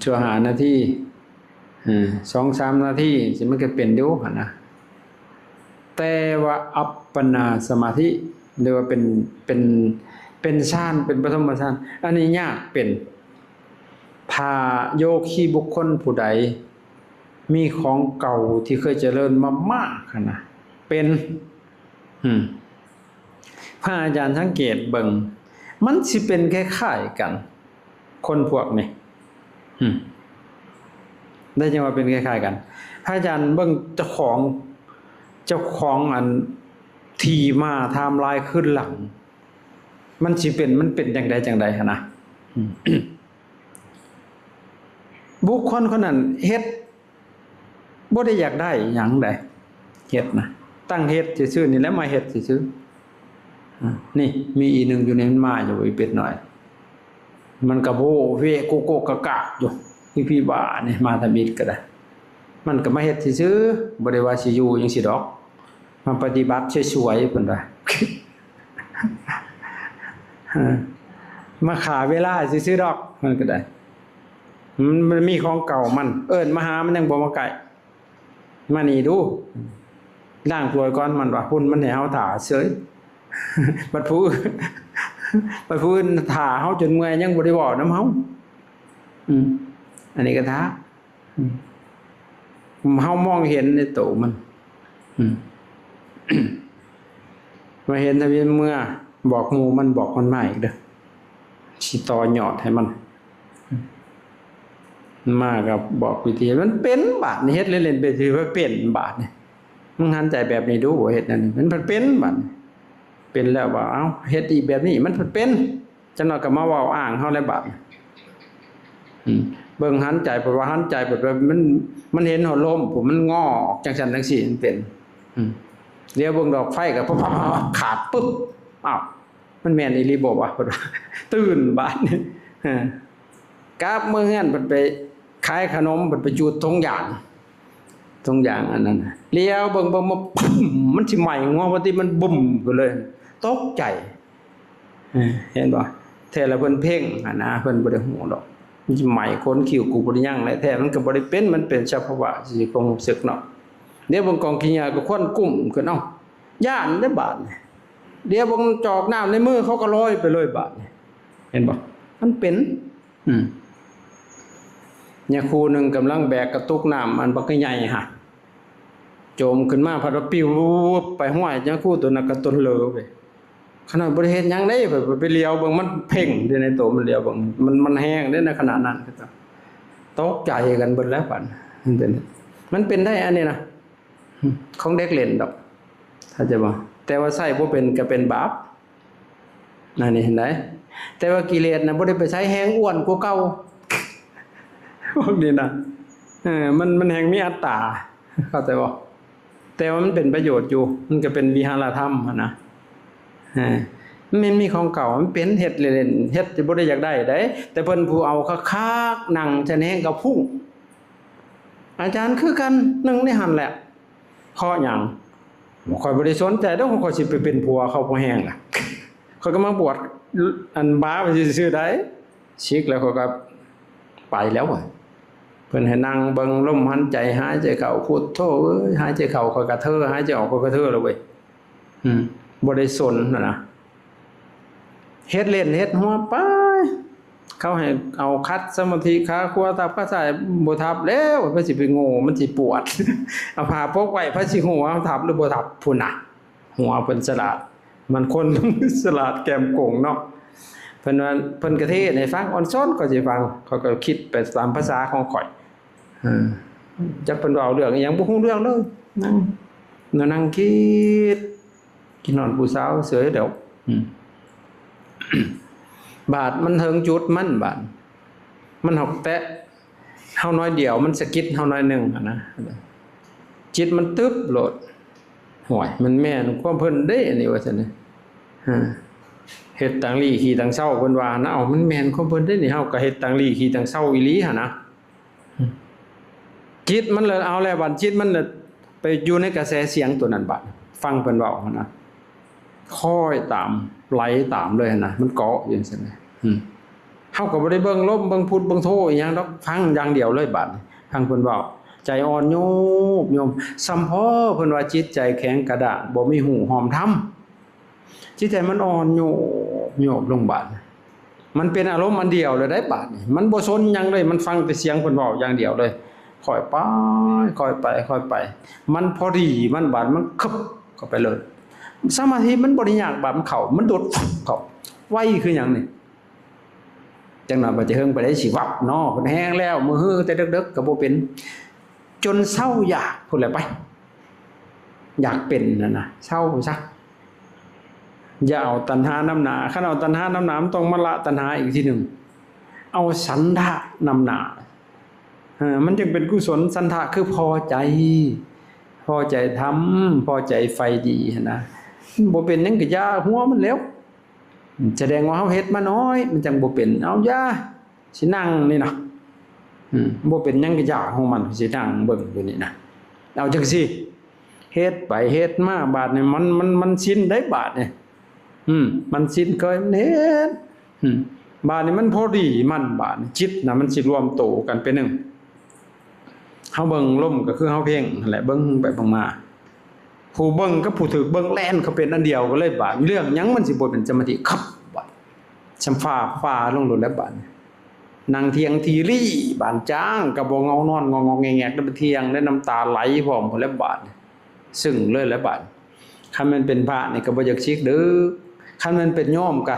ชั่ว5นาที 2-3 นาทีสิมันก็เป็นอยู่หั่นนะแต่ว่าอัปปนาสมาธิหรือว่าเป็นฌานเป็นปฐมฌานอันนี้ยากเป็นถ้าโยคีบุคคลผู้ใดมีของเก่าที่เคยเจริญมามากหั่นนะเป็นพระอาจารย์สังเกตเบิ่งมันสิเป็นคล้ายๆกันคนพวกนี้ได้จังว่าเป็นคล้ายๆกันพระอาจารย์เบิ่งเจ้าของอันที่มาไทม์ไลน์ขึ้นหลังมันเป็นจังใดหั่นนะบุคคลคนนั้นเฮ็ดบ่ได้อยากได้หยังใดเฮ็ดนะตั้งเฮ็ดซื่อๆนี่แหละมาเฮ็ดซื่อนี่มีอีนึงอยู่ในมันมาอยู่อีเป็ดหน่อยมันก็โบเวโกโกกะกะอยู่พี่บ้านี่มาทำอิฐก็ได้มันก็มาเฮ็ดซื่อๆบ่ได้ว่าสิอยู่จังซี่ดอกมาปฏิบัติสวยๆเพิ่นว่ามาขาเวลาซื่อๆดอกมันก็ได้มันมีของเก่ามันเอิ้นมาหามันยังบ่มาใกล้มานี่ดูล้างถ้วยก่อนมันว่าหุ่นมันให้เฮาท่าเฉยบัดผู้อื่นท่าเฮาจนเมื่อยยังบ่ได้เว้านำเฮาอันนี้ก็ท้าเฮามองเห็นในโตมันมาเห็นทะเบียนเมื่อบอกหมู่มันบอกมันมาอีกเด้อสิต่อยอดให้มันมากับบอกวิธีมันเป็นบาดนี่เฮ็ดเล่นๆไปถือว่าเป็นบาดนี่มึงหันใจแบบนี้ดูเฮ็ดนั่นมันเป็นบาดเป็นแล้วว่าเอ้าเฮ็ดอีแบบนี้มันเป็นจังนั้นก็มาเว้าอ้างเฮาแล้วบาดเบิ่งหันใจเพราะว่าหันใจแบบมันเห็นหัวลมผมมันงอออกจังซั่นจังซี่มันเป็นเดี๋ยวเบิ่งดอกไฟก็ปั๊บขาดปึ๊บอ้าวมันแม่นอีหลีบ่วะเพิ่นว่าตื่นบาดนี่กราบมื้อนั้นเพิ่นไปขายขนมเพิ่นไปจูดทงยางอันนั้นเลี้ยวเบิ่งมาปุ๊บมันสิไหม้งอว่าติมันบุ้มไปเลยตกใจเห็นบ่แท้แล้วเพิ่นเพ่งนะเพิ่นบ่ได้ฮู้ดอกมันสิไหม้คนคิ้วกูบ่ได้ยังแหละแท้มันก็บ่ได้เป็นมันเป็นสภาวะสิความรู้สึกเนาะเดี๋ยวเบิ่งกองขี้ยาก็ควันกุ้มขึ้นเอ้าย่านได้บาดนี่เดี๋ยวเบิ่งจอกน้ำในมือเขาก็ลอยไปเลยบาดนี่เห็นบ่มันเป็น ยาคูหนึงกำลังแบกกระตุกน้ำอันบักใหญ่ฮะโจมขึ้นมาพัดว่าปิ้วไปห้วยยาคูตัวนั้นก็ต้นเลอไปขนาดบ่ได้เฮ็ดหยังได้ไปเลียวเบิ่งมันเพ่งอยู่ในตัวมันเลียวเบิ่งมันแห้งได้ในขณะนั้นก็ตกใจกันเบิดแล้วบัดมันเป็นได้อันนี้นะของเด็กเล่นดอกถ้าจะบอกแต่ว่าใส่บ่เป็นก็เป็นบาปนั่นนี่เห็นไหมแต่ว่ากิเลสนะบ่ได้ไปใช้แห้งอ้วนกว่าเก่าพวกนี้นะมันแห้งมีอัตตาเข้าใจบ่แต่ว่ามันเป็นประโยชน์อยู่มันก็เป็นวิหารธรรมนะมันมีของเก่ามันเป็นเฮ็ดเล่นๆเฮ็ดบ่ได้อยากได้เด้แต่เพิ่นผู้เอาคักๆนั่งจะแห้งกับพุ่งอาจารย์คือกันนึงในหั่นแหละเพราะหยังข่อยบ่ได้สนใจดอกข่อยสิไปเป็นผัวเขาบ่แห้งล่ะข่อยก็มาบวชอันบ้าไปซื่อๆได้ชิกแล้วข่อยก็ไปแล้วว่ะเพิ่นให้นั่งเบิ่งลมหายใจหายใจเข้าพุทโธเอ้ยหายใจเข้าข่อยก็เท้อหายใจออกข่อยก็เท้อแล้วเว้ยบ่ได้สนนะเฮ็ดเล่นเฮ็ดหัวไปเขาให้เอาคัดสมาธิขาขวาทับขาซ้ายบ่ทับแล้วเพิ่นสิไปโง่มันสิปวดเอาผ้าพกไว้เพิ่นสิฮู้ว่าทับหรือบ่ทับพุ่นน่ะหัวเพิ่นฉลาดมันคนฉลาดแก้มโกงเนาะเพิ่นว่าเพิ่นก็เทศให้ฟังอ่อนซ้อนก็สิฟังเขาก็คิดไปตามภาษาของข่อยจักเพิ่นเว้าเรื่องอีหยังบ่ฮู้เรื่องเลยนั่งคิดกินนอนผู้สาวเสยเดี๋ยวบาดมันถึงจุดมันบาดมันหอกแตะเฮาน้อยเดียวมันสะกิดเฮาน้อยนึงนะจิตมันตึ๊บโลดห่วยมันแม่นความเพิ่นเด้อันนี้ว่าซั่นน่ะเฮ็ดตังลี่ขี้ตังเช้าเพิ่นว่านะมันแม่นความเพิ่นเด้นี่เฮาก็เฮ็ดตังลี่ขี้ตังเช้าอีหลีหั่นนะจิตมันเลยเอาแล้วบัดจิตมันเลยไปอยู่ในกระแสเสียงตัวนั้นบัดฟังเพิ่นเว้าหั่นนะค่อยตามไหลตามเลยนะมันเกาะอยู่ซั่นน่ะเฮาก็บ่ได้เบิ่งลมเบิ่งพุทธเบิ่งโธอีหยังดอกฟังอย่างเดียวเลยบัดฟังเพิ่นเว้าใจอ่อนโยบโยมสัมพอเพิ่นว่าจิตใจแข็งกระด้างบ่มีหูหอมธรรมจิตใจมันอ่อนโยบโยบลงบัดมันเป็นอารมณ์อันเดียวเลยได้บัดนี่มันบ่สนหยังเลยมันฟังแต่เสียงเพิ่นเว้าอย่างเดียวเลยค่อยไปค่อยไปค่อยไปมันพอดีมันบาดมันคึบเข้าไปเลยสมาธิมันบ่ได้ยากบาดมันเข้ามันโดดเข้าไวคือหยังนี่จังหน่อยบ่จะเฮิงไปได้สิวับเนาะเพิ่นแห้งแล้วมื้อฮือแต่ดึกๆก็บ่เป็นจนเศร้าอยากพูดอะไรไปอยากเป็นนะเศร้าซะอย่าเอาตัณหานำหน้าคันเอาตัณหานำหน้ามันต้องมาละตัณหาอีกทีนึงเอาสันทะนำหน้ามันจึงเป็นกุศลสันทะคือพอใจทำพอใจไฟดีนะบ่เป็นหยังก็อย่าหัวมันแล้วแสดงว่าเฮาเฮ็ดมาน้อยมันจังบ่เป็นเอาอย่าสินั่งนี่นะบ่เป็นหยังก็ยากของมันสินั่งเบิ่งอยู่นี่นะเอาจังซี่เฮ็ดไปเฮ็ดมาบาดนี่มันชินได้บาดนี่มันชินเคยเฮ็ดบาดนี่มันพอดีมันบาดจิตน่ะมันสิรวมโตกันเป็นหนึ่งเฮาเบิ่งลมก็คือเฮาเพ่งนั่นแหละเบิ่งไปเบิ่งมาผู้เบิ่งกับผู้ถูกเบิ่งแล่นเขาเป็นอันเดียวก็เลยบาดเรื่องหยังมันสิบ่เป็นสมาธิครับบาดชำฟ้าลงโดนแล้วบาดนางเทียงทีรี่บานจ้างกระบองเงานอนงองแงกๆแล้วเทียงได้น้ำตาไหลพร้อมพุ่นแล้วบาดซึ่งเลยแล้วบาดคันมันเป็นพระนี่ก็บ่อยากชิกเด้อคันมันเป็นโยมก็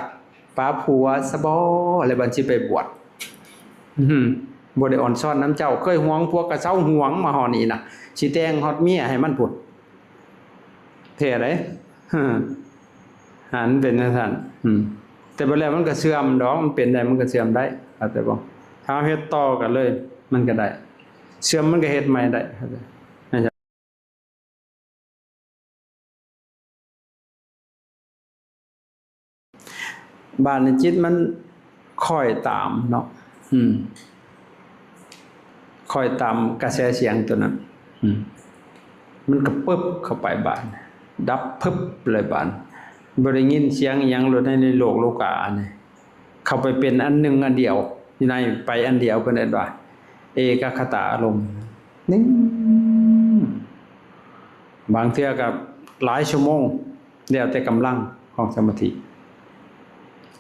ป้าผัวซะบ่อะไรบัดสิไปบวชบ่ได้อ่อนซ้อนน้ำเจ้าเคยหวงพวกก็เซาหวงมาฮอดนี่น่ะสิแต่งฮอดเมียให้มันพุ่นแท้เด้หันเป็นจังซั่นแต่บ่แล้วมันก็เสื่อมดอกมันเป็นได้มันก็เสื่อมได้เข้าใจบ่ถ้าเฮ็ดต่อกันเลยมันก็ได้เสื่อมมันก็เฮ็ดใหม่ได้เข้าใจบ้านในจิตมันคอยตามเนาะคอยตามกระแสเสียงตัวนั้นมันก็ปึ๊บเข้าไปบ้านดับปึ๊บเลยบ้านบ่ได้ยินเสียงหยังเลยในโลกโลกานี่เข้าไปเป็นอันหนึ่งอันเดียวอยู่ในไปอันเดียวเพิ่นเอิ้นว่าเอกคตาอารมณ์นิ่งบางเทื่อก็หลายชั่วโมงแล้วแต่กำลังของสมาธิ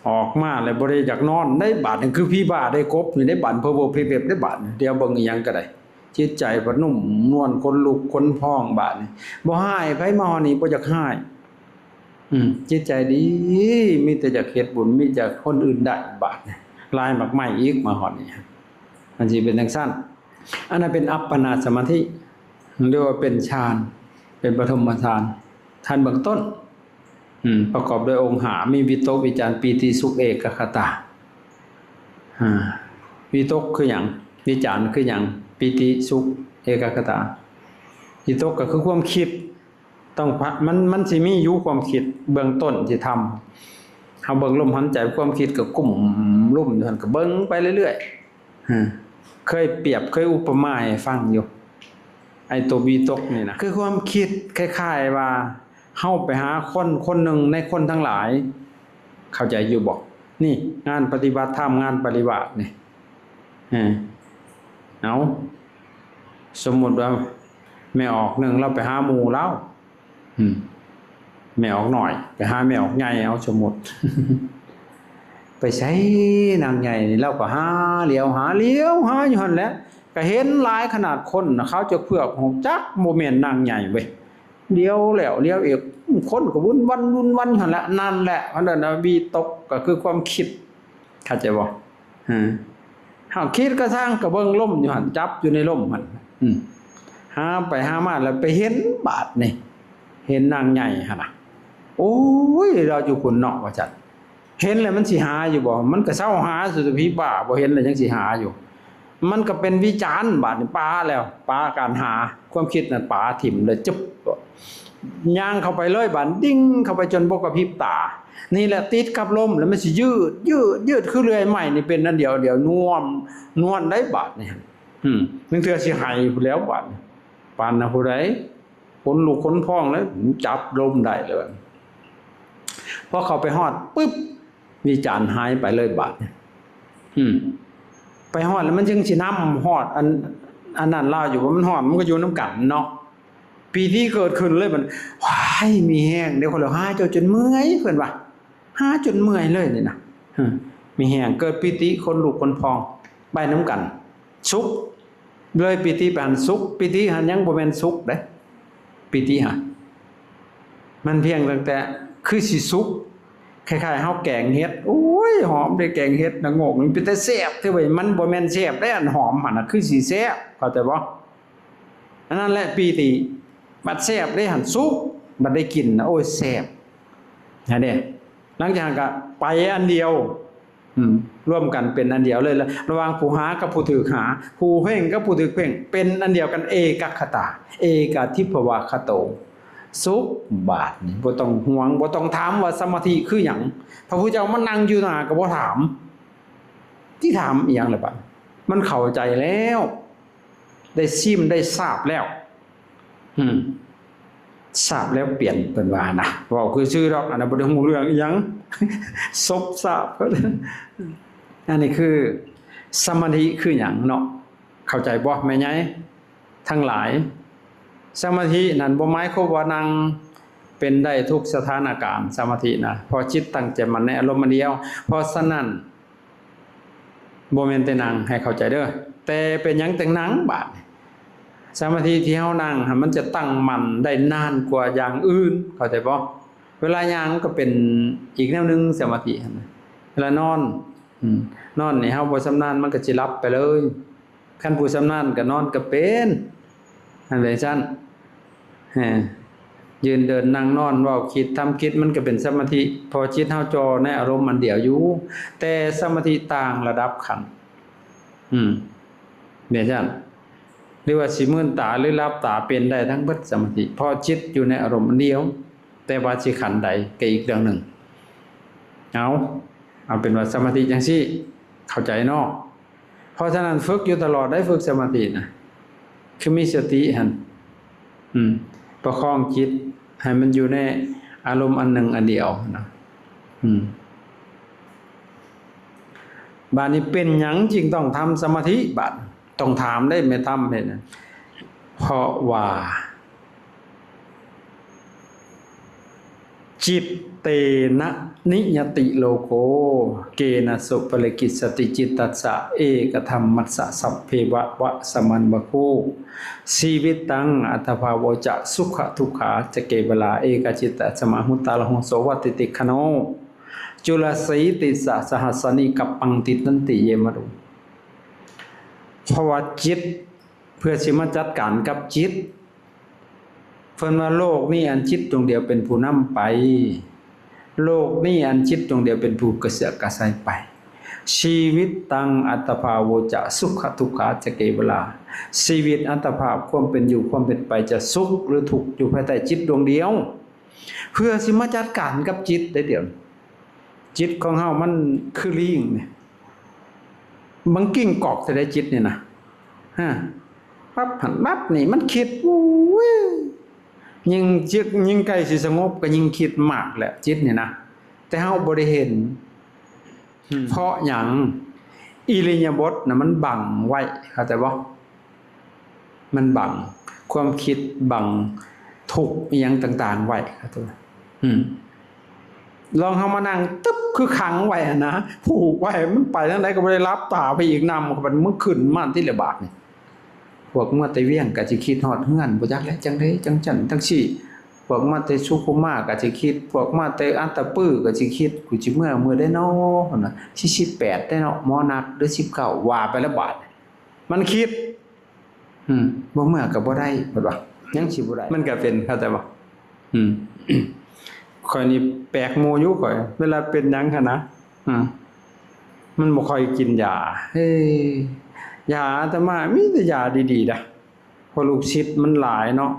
ออกมาแล้วบ่ได้อยากนอนได้บาดนึงคือพี่บ้าได้กบนี่ได้บาดเพ้อๆเพ็บๆได้บาดเดี๋ยวเบิ่งอีหยังก็ได้จิตใจบ่นุ่มนวลคนลุกคนพองบาดนี่บ่หายไผมาฮอดนี่บ่อยากหายจิตใจดีมีแต่อยากเฮ็ดบุญมีแต่คนอื่นได้บาดนี่ลายมักไหม้อีกมาฮอดนี่มันสิเป็นจังซั่นอันนั้นเป็นอัปปนาสมาธิเรียกว่าเป็นฌานเป็นปฐมฌานฌานเบื้องต้นประกอบด้วยองค์หามีวิตกวิจารปีติสุขเอกคตาวิตกคือหยังวิจารคือหยังปีติสุขเอกคตาวิตกก็คือความคิดต้องมันสิมีอยู่ความคิดเบื้องต้นที่ทำเฮาเบิ่งลมหายใจความคิดก็กุ้มลุ่มอยู่หั่นก็เบิ่งไปเรื่อยๆเคยเปรียบเคยอุปมาให้ฟังอยู่ไอ้ตัววิตกนี่นะคือความคิดคล้ายๆว่าเฮาไปหาคนหนึ่งในคนทั้งหลายเข้าใจอยู่บอกนี่งานปฏิบัติธรรมงานปฏิบัตินี่เอาสมมุติว่าแม่ออกหนึ่งเราไปหาหมู่แล้วแม่ออกหน่อยไปหาแม่ออกใหญ่เอาสมมุติ ไปใช้นางใหญ่นี่เราก็หาเลี้ยวหาอยู่หั่นแหละก็เห็นหลายขนาดคนนะเขาจะเพือกของจักบ่แม่นนางใหญ่เว้ยเลี้ยวแล้วเลี้ยวอีกคนก็วุ่นวันหั่นแหละนั่นแหละอันนั้นวิตกก็คือความคิดเข้าใจบ่เฮาคิดก็สร้างก็เบิ่งลมอยู่หั่นจับอยู่ในลมหั่นหาไปหามาแล้วไปเห็นบาดนี่เห็นนางใหญ่หั่นน่ะโอ้ยเราอยู่พุ่นเนาะว่าจัดเห็นแล้วมันสิหาอยู่บ่มันก็เซาหาสุดพี่บ้าบ่เห็นแล้วยังสิหาอยู่มันก็เป็นวิจารณ์บาดนี่ปาแล้วปาการหาความคิดนั่นปาถิ่มเลยจุ๊บย่างเข้าไปเลยบาดดิ้งเข้าไปจนบ่กระพริบตานี่แหละติดกับลมแล้วมันสิยืดคือเลื่อยไม้นี่เป็นอันเดียวนวลได้บาดนี่นึงเทื่อสิหายพู้นแล้วบาดปานน่ะผู้ใดคนลุกคนพองแล้วจับลมได้เลยพอเข้าไปฮอดปึ๊บวิจารณ์หายไปเลยบาดไปฮอดแล้วมันจึงสินำฮอดอันนั้นลาวอยู่ว่ามันฮอดมันก็อยู่นำกันเนาะปีที่เกิดขึ้นเลยมันว้ายมีแห้งเดี๋ยวคนเราหาจนเมื่อยเพิ่นว่าหาจนเมื่อยเลยนี่นะมีแห้งเกิดปิติคนลุกคนพองไปนำกันสุขเลยปิติไปหันสุขปิติหันยังบ่แม่นสุขเด้ปิติหันมันเพียงตั้งแต่คือสิสุขคล้ายๆเฮาแกงเฮ็ดโอ้ยหอมได้แกงเฮ็ดนะโงกมันเป็นแต่แซ่บเท่าไว้มันบ่แม่นแซ่บได้อันหอมหั่นน่ะคือสิแซ่บเข้าใจบ่อันนั้นแหละปีติบัดแซ่บได้หันสุกบัดได้กินนะโอ้ยแซ่บนั่นเด้หลังจากก็ไปอันเดียวร่วมกันเป็นอันเดียวเลยระหว่างผู้หากับผู้ถือหาผู้เพ่งกับผู้ถือเพ่งเป็นอันเดียวกันเอกัคคตาเอกทิพวาคโตสุขบาดนี่บ่ต้องห่วงบ่ต้องถามว่าสมาธิคือหยังพระพุทธเจ้ามานั่งอยู่หน้าก็บ่ถามที่ถามอีหยังล่ะบัดมันเข้าใจแล้วได้ซิมได้ทราบแล้วทราบแล้วเปลี่ยนเพิ่นว่านะเว้าคือชื่อดอกอันนั้นบ่ได้ฮู้เรื่องอีหยังซบทราบอันนี้คือสมาธิคือหยังเนาะเข้าใจบ่แม่ใหญ่ทั้งหลายสมาธินั่นบ่หมายความว่านั่งเป็นได้ทุกสถานการณ์สมาธินะพอจิตตั้งใจมันในอารมณ์เดียวเพราะฉะนั้นบ่แม่นแต่นั่งให้เข้าใจเด้อแต่เป็นหยังแต่นั่งบาดสมาธิที่เฮานั่งมันจะตั้งมั่นได้นานกว่าอย่างอื่นเข้าใจบ่เวลาย่างก็เป็นอีกแนวนึงสมาธิเวลานอนนี่เฮาบ่ชำนาญมันก็สิหลับไปเลยคันผู้ชำนาญก็นอนก็เป็นอันเป็นซั่นยืนเดินนั่งนอนเว้าคิดทำคิดมันก็เป็นสมาธิพอจิตเฮาจ่อในอารมณ์มันเดียวอยู่แต่สมาธิต่างระดับขั้นเป็นซั่นหรือว่าสิมื่นตาหรือลับตาเป็นได้ทั้งเบิดสมาธิพอจิตอยู่ในอารมณ์เดียวแต่ว่าสิขันใดก็อีกเรื่องหนึ่งเอาเป็นว่าสมาธิจังซี่เข้าใจเนาะเพราะฉะนั้นฝึกอยู่ตลอดได้ฝึกสมาธินะคือมีสติหั่นประคองจิตให้มันอยู่ในอารมณ์อันหนึ่งอันเดียวนะบาดนี้เป็นหยังจึงต้องทำสมาธิบาดต้องถามได้ไม่ทำเห็นเพราะว่า จิตเตนะนิยติโลโกเกนะสุปริกิสติจิตตัสสะเอกธรรมมัสสะสัพเพวะวะสมันบะโคชีวิตตังอัตถภาวจะสุขทุกขาจะเกเวลาเอกจิตตสมาหุตาลหงโสวัติติคโนจุลสีติสะสหัสนิกัปปังติตันติเยมรุเพราะว่าจิตเพื่อสิมาจัดการกับจิตเพิ่นว่าโลกนี้อันจิตดวงเดียวเป็นผู้นำไปโลกนี้อันจิตดวงเดียวเป็นผู้กระเสือกกระสายไปชีวิตตังอัตภาวโวจะสุขทุกขาจะเกเวลาชีวิตอัตภาพความเป็นอยู่ความเป็นไปจะสุขหรือทุกข์อยู่ภายใต้จิตดวงเดียวเพื่อสิมาจัดการกับจิตได้เดี๋ยวจิตของเฮามันคือลิงเนี่ยมันกิ้งกอกแต่ได้จิตนี่นะฮะปั๊บหันปั๊บนี่มันคิดโอ้ยยิ่งใกล้สิสงบก็ยิ่งคิดมากแหละจิตนี่นะแต่เฮาบ่ได้เห็นเพราะหยังอิริยาบถน่ะมันบังไว้เข้าใจบ่มันบังความคิดบังทุกข์อีหยังต่างๆไว้เข้าใจบ่ลองเฮามานั่งตึ๊บคือขังไว้นะผูกไว้มันไปทางใดก็บ่ได้รับตาไปอีกนำมันมึขึ้นมาที่ละบาทนี่พวกมาแต่เวียงก็สิคิดฮอดเฮือนบ่จักแล้วจังได๋จังจั่นจังซี่พวกมาแต่สุขุมาก็สิคิดพวกมาแต่อันตะปื้อก็สิคิดกูสิเมื่อได้น้อพุ่นน่ะสิ18ได้เนาะหมอนัดหรือ19ว่าไปละบาทมันคิดบ่เมื่อก็บ่ได้เพิ่นว่ายังสิบ่ได้มันก็เป็นเข้าใจบ่ข่อยนี่แปลกโมอยู่ข่อยเวลาเป็นหยังคั่นนะมันบ่ค่อยกินยาเฮ้ยาอาตมามีแต่ยาดีๆดะพอลูกศิษย์มันหลายเนาะ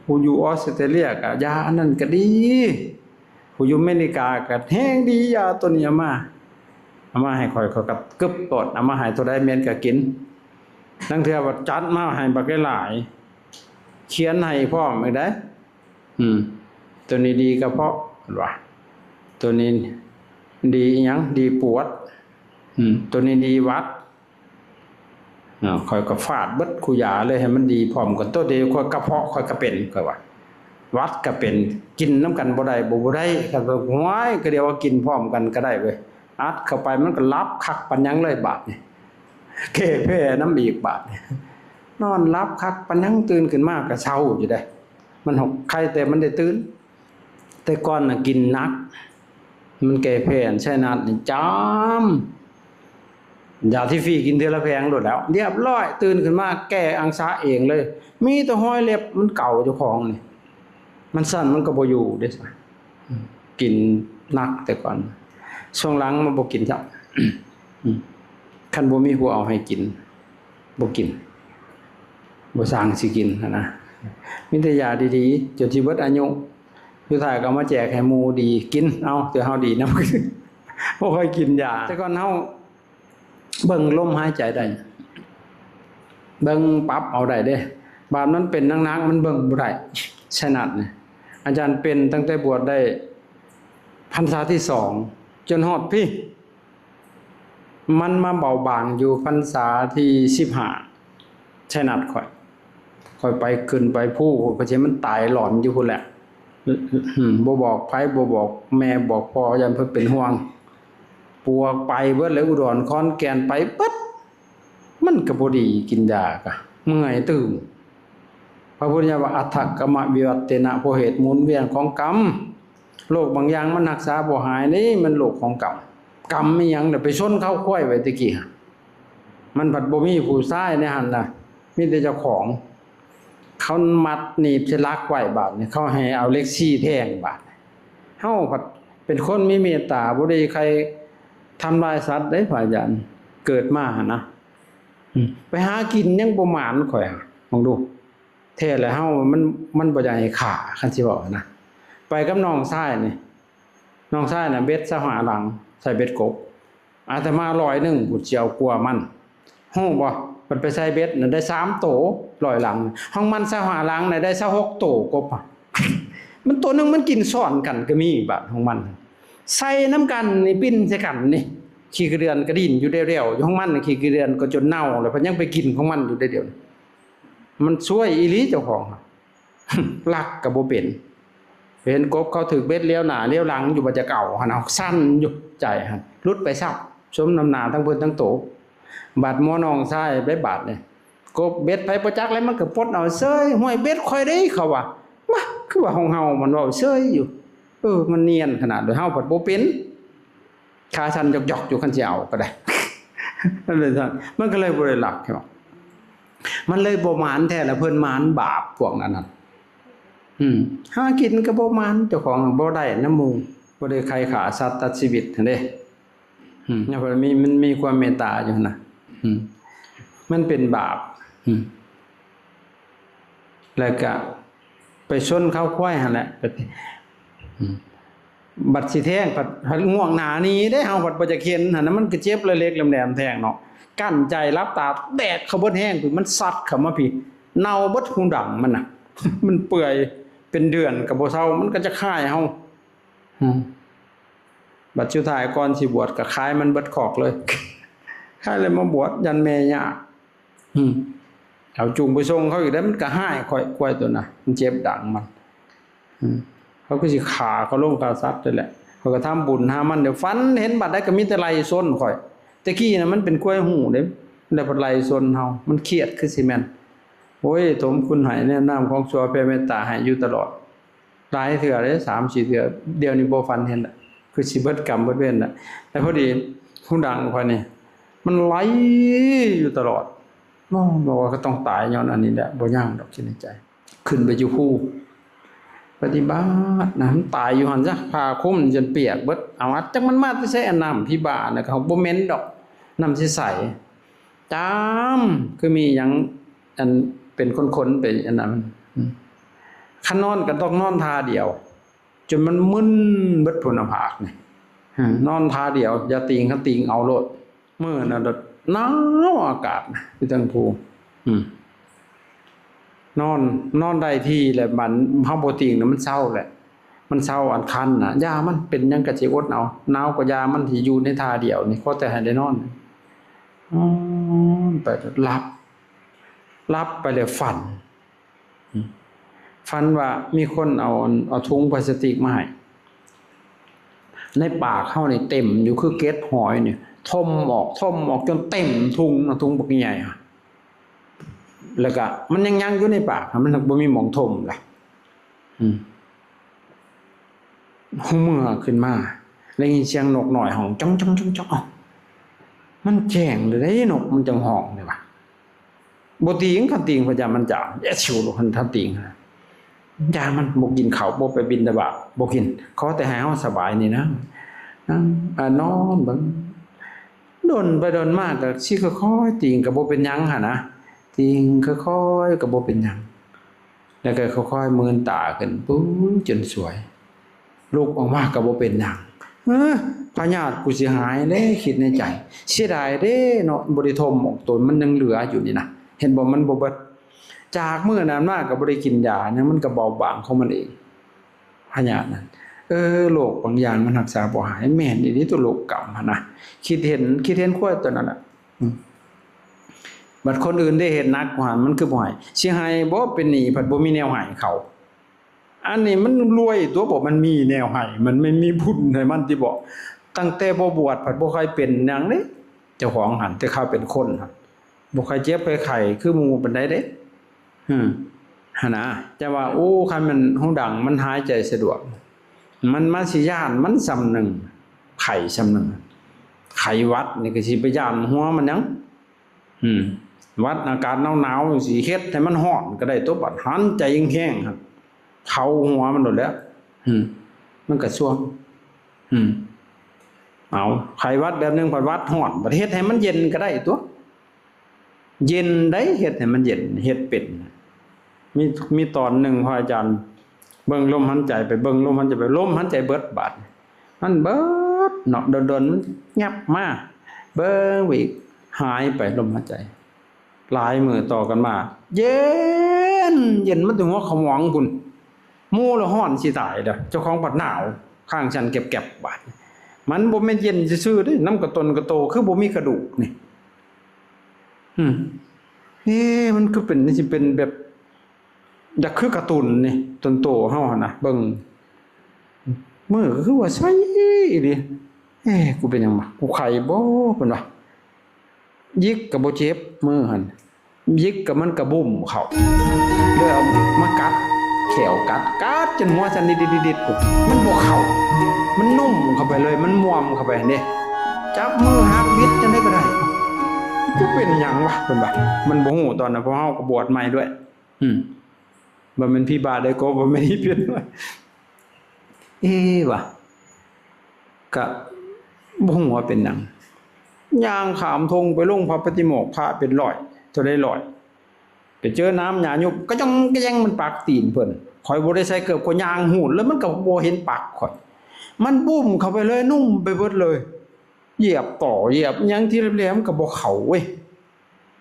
ผู้อยู่ออสเตรเลียก็ยาอันนั้นก็ดีผู้อยู่อเมริกาก็แฮงดียาตัวนี้เอามาให้ข่อยก็กึบตดเอามาให้ตัวใดแม่นก็กินทั้งเทื่อว่าจัดมาให้บักหลายเขียนให้พร้อมอีกได้ตัวนี้ดีกระเพาะว่าตัวนี้ดีหยังดีปวดตัวนี้ดีวัดค่อยก็ฟาดเบิดคุยาเลยให้มันดีพร้อมกันตัวเดียวค่อยกระเพาะค่อยก็เป็นก็ว่าวัดก็เป็นกินน้ำกันบ่ได้บ่ได้ก็ห้วยก็เดียวว่ากินพร้อมกันก็ได้เว้ยอัดเข้าไปมันก็รับคักปันยังเลยบาดนี่เก้แพ้น้ำอีกบาดนี่นอนรับคักปันยังตื่นขึ้นมาก็เช้าอยู่ได้มันหกใครแต่มันได้ตื่นแต่ก่อนน่ะกินนักมันแก้แพ้ใช่นัดนี่จามยาที่ฟรีกินเทื่อละแพงโลดแล้วเรียบร้อยตื่นขึ้นมาแก้อังสาเองเลยมีแต่ห้อยเล็บมันเก่าเจ้าของนี่มันสั่นมันก็บ่อยู่เด้ซะกินนักแต่ก่อนช่วงหลังมันบ่กินจ้ะคันบ่มีผู้เอาให้กินบ่กินบ่สร้างสิกินนะมีแต่ยาดีๆจนที่เบิดอายุสุดท้ายก็มาแจกให้หมู่ดีกินเอาแต่เฮาดีนำบ่ค่อยกินยาแต่ก่อนเฮาเบิ่งลมหายใจได้เบิ่งปรับเอาได้เด้บาดมันเป็นนักๆมันเบิ่งบ่ได้ฉะนั้นเนี่ยอาจารย์เป็นตั้งแต่บวชได้พรรษาที่2จนฮอดพี่มันมาเบาบางอยู่พรรษาที่15ฉะนั้นค่อยไปขึ้นไปผู้ก็สิมันตายหลอนอยู่พุ่นแหละบ่บอกไผบ่บอกแม่บอกพ่อยันเพิ่นเป็นห่วงปวกไปเบิดเลยอุดรขอนแก่นไปปึ๊ดมันก็บ่ดีกินยาก็เมื่อยตื่นพระพุทธเจ้าว่าอัฏฐกมวิวัตเตนะเพราะเหตุหมุนเวียนของกรรมโรคบางอย่างมันรักษาบ่หายนี่มันโรคของกรรมกรรมอีหยังน่ะไปชนเข้าค่อยไว้ตะกี้มันผัดบ่มีผู้ชายในหั่นน่ะมีแต่เจ้าของเขามัดหนีบใส่ลักไว้บาดนี่เขาให้เอาเหล็กซี่แทงบาดเฮาผัดเป็นคนมีเมตตาบ่ได้ใครทำลายสัตว์ได้ฝ่ายยันเกิดมานะไปหากินยังบ่หมานข่อยมองดูแท้แล้วเฮามันบ่อยากให้ขาคันสิบอกนะไปกับน้องชายนี่น้องชายน่ะเบ็ดสหหลังใส่เบ็ดกบอาตมา100นึงผู้เจียวกลัวมันฮู้บ่มันไปใส่เบ็ดน่ะได้3โต100หลังห้องมันสหหลังน่ะได้26โตกบมันตัวนึงมันกินซ้อนกันก็มีบาดของมันใส่น้ำกันนี่ปิ้นใส่กันนี่ขี้กระเดือนกระดิ่นอยู่เร็วๆอยู่ของมันขี้กระเดือนก็จนเน่าแล้วเพิ่นยังไปกินของมันอยู่เดียวมันช่วยอีหลีเจ้าของลักก็บ่เป็น เห็นกบเขาถือเบ็ดเลี้ยวหน้าเลี้ยวหลังอยู่บ่จะเก่าหั่นเอาสั้นอยู่ใจหั่นหลุดไปซับสมน้ำหน้าทั้งเพิ่นทั้งโตบาดหมอน้องชายได้บาดนี่กบเบ็ดไปบ่จักแล้วมันก็ปลดเอาเซ้ยห้วยเบ็ดค่อยได้เขาว่ามาคือว่าของเฮามันเว้าเซ้ยอยู่มันเนียนขนาดโดยเฮาผัดบ่เป็นขาชันหยอกๆอยู่คันสิเอาก็ได้นั่นเลยท่านมันก็เลยบ่ได้หลักใช่บ่มันเลยบ่หมานแท้แล้วเพิ่นหมานบาปพวกนั้นน่ะหากินก็บ่หมานเจ้าของบ่ได้นำหมู่บ่ได้ใครฆ่าสัตว์ตัดชีวิตนั่นเด้เนี่ยมันมีความเมตตาอยู่นะมันเป็นบาปแล้วก็ไปชนเข้าควายหั่นแหละบัดสิแทงผัดง่วงหนานี้ได้เฮาบัดบ่จะเข็นหั่นน่ะมันก็เจ็บเล็กๆแหลมๆแทงเนาะกั้นใจรับตาแดดเข้าเบิดแห้งมันซัดเข้ามาพี่เน่าเบิดหูดังมันน่ะ มันเปื่อยเป็นเดือนก็บ่เซามันก็จะคายเฮาบัดสุดท้ายก่อนสิบวชก็คายมันเบิดขอกเลยคายเลยมาบวชยันแม่ย่าเอาจุงไปส่งเขาอีกได้มันก็หายค่อยกล้วยตัวน่ะมันเจ็บดังมันเขาก็สิขาเขาลงกาซัดนั่นแหละเขาก็ทำบุญหามันเดี๋ยวฟันเห็นบัดได้ก็มีแต่ไหลซนค่อยตะกี้น่ะมันเป็นกล้วยหูเด้แล้วบัดไหลซนเฮามันเครียดคือสิแม่นโอ้ยถมคุณให้แนะนำของชัวแผ่เมตตาให้อยู่ตลอดหลายเทื่อเด้ 3-4 เทื่อเดี๋ยวนี้บ่ฟันเห็นน่ะคือสิเบิดกรรมเบิดเวรน่ะแต่พอดีผู้ดังค่อยนี่มันไหลอยู่ตลอดบอกว่าก็ต้องตายย้อนอันนี้แหละบ่ย่างดอกคิดในใจขึ้นไปอยู่ภูปฏิบัตินะมันตายอยู่หั่นซะผ้าคลุมจนเปียกเบิดเอาอัดจักมันมาแต่ใช้อันน้ำพี่บ้านน่ะเขาบ่เหม็นดอกน้ำใสๆจามคือมีหยังอันเป็นคนๆไปอันนั้นคันนอนก็ต้องนอนท่าเดียวจนมันมึนเบิดพุ่นภาคนี่นอนท่าเดียวอย่าติงคันติงเอาโลดมื้อน่ะหนาวอากาศที่จังภูนอนได้ที่แหละมันเฮาบ่ติงน่ะมันเศร้าแหละมันเศร้าอันคันน่ะยามันเป็นหยังก็สิอดเอาหนาวก็ยามันที่อยู่ในท่าเดียวนี่ขอแต่ให้ได้นอนไปหลับไปเลยฝันว่ามีคนเอาถุงพลาสติกมาให้ในปากเฮานี่เต็มอยู่คือเกล็ดหอยนี่ทมออกจนเต็มถุงบักใหญ่แล้วก็มันยังอยู่ในปากมันบ่มีหม่องทมล่ะหูเมื่อขึ้นมาได้ยินเสียงนกหน่อยห้องจ้องมันแจ้งเลยได้นกมันจังห้องนี่ว่ะบ่ติงคันติงพยายามมันจะชิวคันทันติงยามันบ่กินข้าวบ่ไปบิณฑบาตบ่กินขอแต่ให้เฮาสบายนี่นะนอนเบิ่งโดนไปโดนมากก็สิค่อยๆติงก็บ่เป็นหยังหั่นนะติงค่อยๆก็บ่เป็นหยังแล้วก็ค่อยๆมืนตาขึ้นปุ๊บจนสวยลุกออกมาก็บ่เป็นหยังพญาติกูสิหายเด้คิดในใจเสียดายเด้เนาะบ่ได้ทมออกตนมันยังเหลืออยู่นี่นะเห็นบ่มันบ่เบิดจากมื้อนั้นมาก็บ่ได้กินยาเนี่ยมันก็เบาบางของมันเองพญาตินั่นโรคบางอย่างมันรักษาบ่หายแม่นอีหลีตัวโรคกรรมหั่นนะคิดเห็นควายตัวนั้นน่ะบัดคนอื่นได้เฮ็ดหนักกว่ามันคือบ่ให้สิให้บ่เป็นหนี้เพิ่นบ่มีแนวให้เขาอันนี้มันรวยตัวบ่มันมีแนวให้มันไม่มีบุญให้มันที่บ่ตั้งแต่บ่บวชเพิ่นบ่ค่อยเป็นหยังเด้เจ้าของหันแต่เขาเป็นคนหั่นบ่ค่อยเจ็บไปไข้คือหมู่ปานใดเด้หั่นน่ะแต่ว่าโอ้คันมันหูดังมันหายใจสะดวกมันมาสิย่านมันซำนึงไข้ซำนึงไข้หวัดนี่ก็สิไปย่านหัวมันหยังวัดอากาศหนาวๆจังซี่เฮ็ดให้มันร้อนก็ได้ตัวบัดหันใจแห้งๆครับเข้าหัวมันโดดแล้วมันก็ซ่วมเอาไข้หวัดแบบนึงผัดวัดร้อนบัดเฮ็ดให้มันเย็นก็ได้ตัวเย็นได้เฮ็ดให้มันเย็นเฮ็ดเป็นมีตอนนึงพระอาจารย์เบิ่งลมหายใจไปเบิ่งลมหายใจไปลมหายใจเบิดบาดมันเบิดเนาะโดนๆมันงับมาเบิ่งอีกหายไปลมหายใจหลายมื้อต่อกันมาเย็นมันถึงหัวขมองพุ่นหมู่ละฮ้อนสิตายเด้อเจ้าของบัดหนาวข้างฉันเก็บๆบาดมันบ่แม่นเย็นซื่อๆเด้น้ำกระตนกระโตคือบ่มีกระดูกนี่มันคือเป็นสิเป็นแบบอยากคือการ์ตูนนี่ต้นโตเฮาหั่นน่ะเบิ่ง มื้อก็คือว่าไสดิกูเป็นหยังวะกูไข้บ่เพิ่นว่ายิกก็บ่เจ็บมือหั่นยิกก็มันก็บุ้มเข้าเลยเอามากัดแขวกัดจนหัวสั่นดิดๆๆมันบ่เข้ามันนุ่มเข้าไปเลยมันม่วมเข้าไปนี่จับมือหักบิดจังได๋ก็ได้กูเป็นหยังวะเพิ่นว่ามันบ่ฮู้ตอนนั้นเพราะเฮาก็บวชใหม่ด้วยบ่แม่นพี่บาได้ก็บ่แม่นอีเพียนด้วยว่ะก็บ่ฮู้ว่าเป็นหยังย่างข้ามทงไปลงพระปฏิโมกข์พระเป็นร้อยเท่าใดร้อยไปเจอน้ำหญ้ายุบก็จังก็ยังมันปากตีนเพิ่นข่อยบ่ได้ใส่เกือบข่อยย่างหูดแล้วมันก็บ่เห็นปากข่อยมันบุ้มเข้าไปเลยนุ่มไปเบิดเลยเหยียบต่อเหยียบหยังที่แหลมๆก็บ่เข้าเว้ย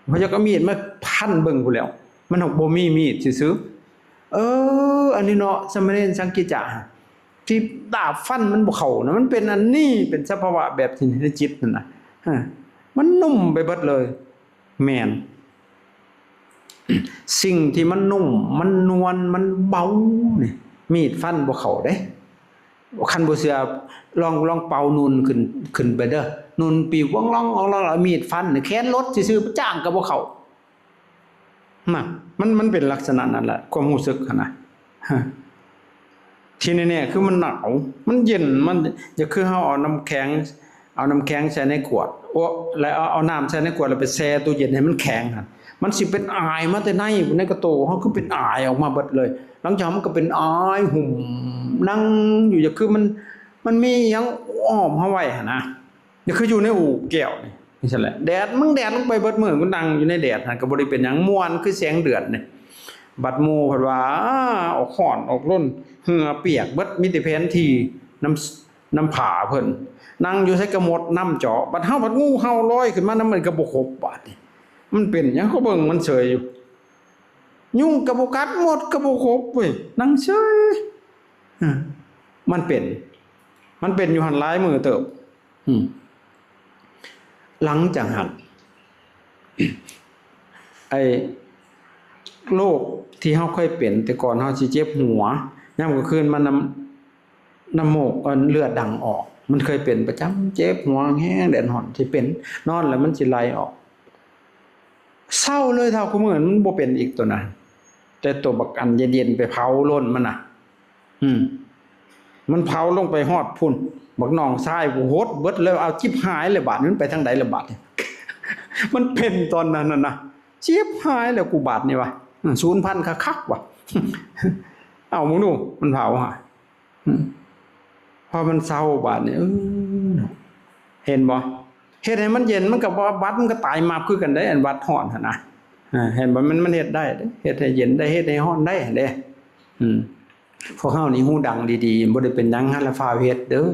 เขาจะก็มีดมาพันเบิ่งพู้นแล้วมันบ่มีมีดซื่ออันนี้เนาะสมณเณรสังกิจจะที่ดาบฟันมันบ่เข้านะมันเป็นอันนี้เป็นสภาวะแบบที่ในจิตนั่นน่ะมันนุ่มไปเบิดเลยแม่นสิ่งที่มันนุ่มมันนวลมันเบานี่มีดฟันบ่เข้าเด้คันบ่เชื่อลองเป่านูนขึ้นไปเด้อนูนปีวงลองเอามีดฟันแค้นรถซื่อๆจ้างก็บ่เข้ามันเป็นลักษณะนั้นแหละความรู้สึกหั่นน่ะที่แน่ๆคือมันหนาวมันเย็นมันจะคือเฮาเอาน้ำแข็งใส่ในขวดแล้วเอาน้ำใส่ในขวดแล้วไปแช่ตู้เย็นให้มันแข็งหั่นมันสิเป็นอายมาแต่ในกระโตเฮาคือเป็นอายออกมาเบิดเลยหลังจากมันก็เป็นอายหุ่มนั่งอยู่จะคือมันมีหยังอ้อมเฮาไว้หั่นนะจะคืออยู่ในอู่แก้วนี่ซั่นแหละแดดลงไปเบิดมื้อมันนั่งอยู่ในแดดหั่นก็บ่ได้เป็นหยังม่วนคือแสงเดือดนี่บัดหมู่เพิ่นว่าออกร้อนออกร้นเหงื่อเปียกเบิดมีแต่แผนที่น้ำผาเพิ่นนั่งอยู่ใส่กระหมดน้ำเจาะบัดงูเห่าลอยขึ้นมาน้ำมันก็บ่ครบบาดนี่มันเป็นหยังเขาเบิ่งมันเฉยอยู่ยุงก็บ่กัดหมดก็บ่ครบเว้ยนั่งเฉยมันเป็นอยู่หั่นหลายมื้อเติบหลังจากหันไอ้โรคที่เฮาเคยเป็นแต่ก่อนเฮาสิเจ็บหัวยามกลางคืนมันน้ำมูกเลือดดังออกมันเคยเป็นประจำเจ็บหัวแห้งแดดร้อนสิเป็นนอนแล้วมันสิไหลออกเศร้าเลยเท่ากูเหมือนมันบ่เป็นอีกตัวนั้นแต่ตัวบักอันเย็นๆไปเผาล้นมันน่ะมันเผาลงไปฮอดพุ่นบักน้องชายกูโหดเบิดแล้วเอาจิบหายเลยบาดมันไปทางใดละบาดมันเป็นตอนนั้นน่ะจิบหายแล้วกูบาดนี่วะ0,000คักๆว่ะเอามึงดูมันเผาหาพอมันเศร้าบาดนี่เห็นบ่เฮ็ดให้มันเย็นมันก็บ่บัดมันก็ตายมาคือกันได้อันบัดร้อนหั่นน่ะเห็นบ่มันเฮ็ดได้เฮ็ดให้เย็นได้เฮ็ดให้ร้อนได้เด้พวกเฮานี่ฮู้ดังดีๆบ่ได้เป็นหยังหั่นละฟ้าเฮ็ดเด้อ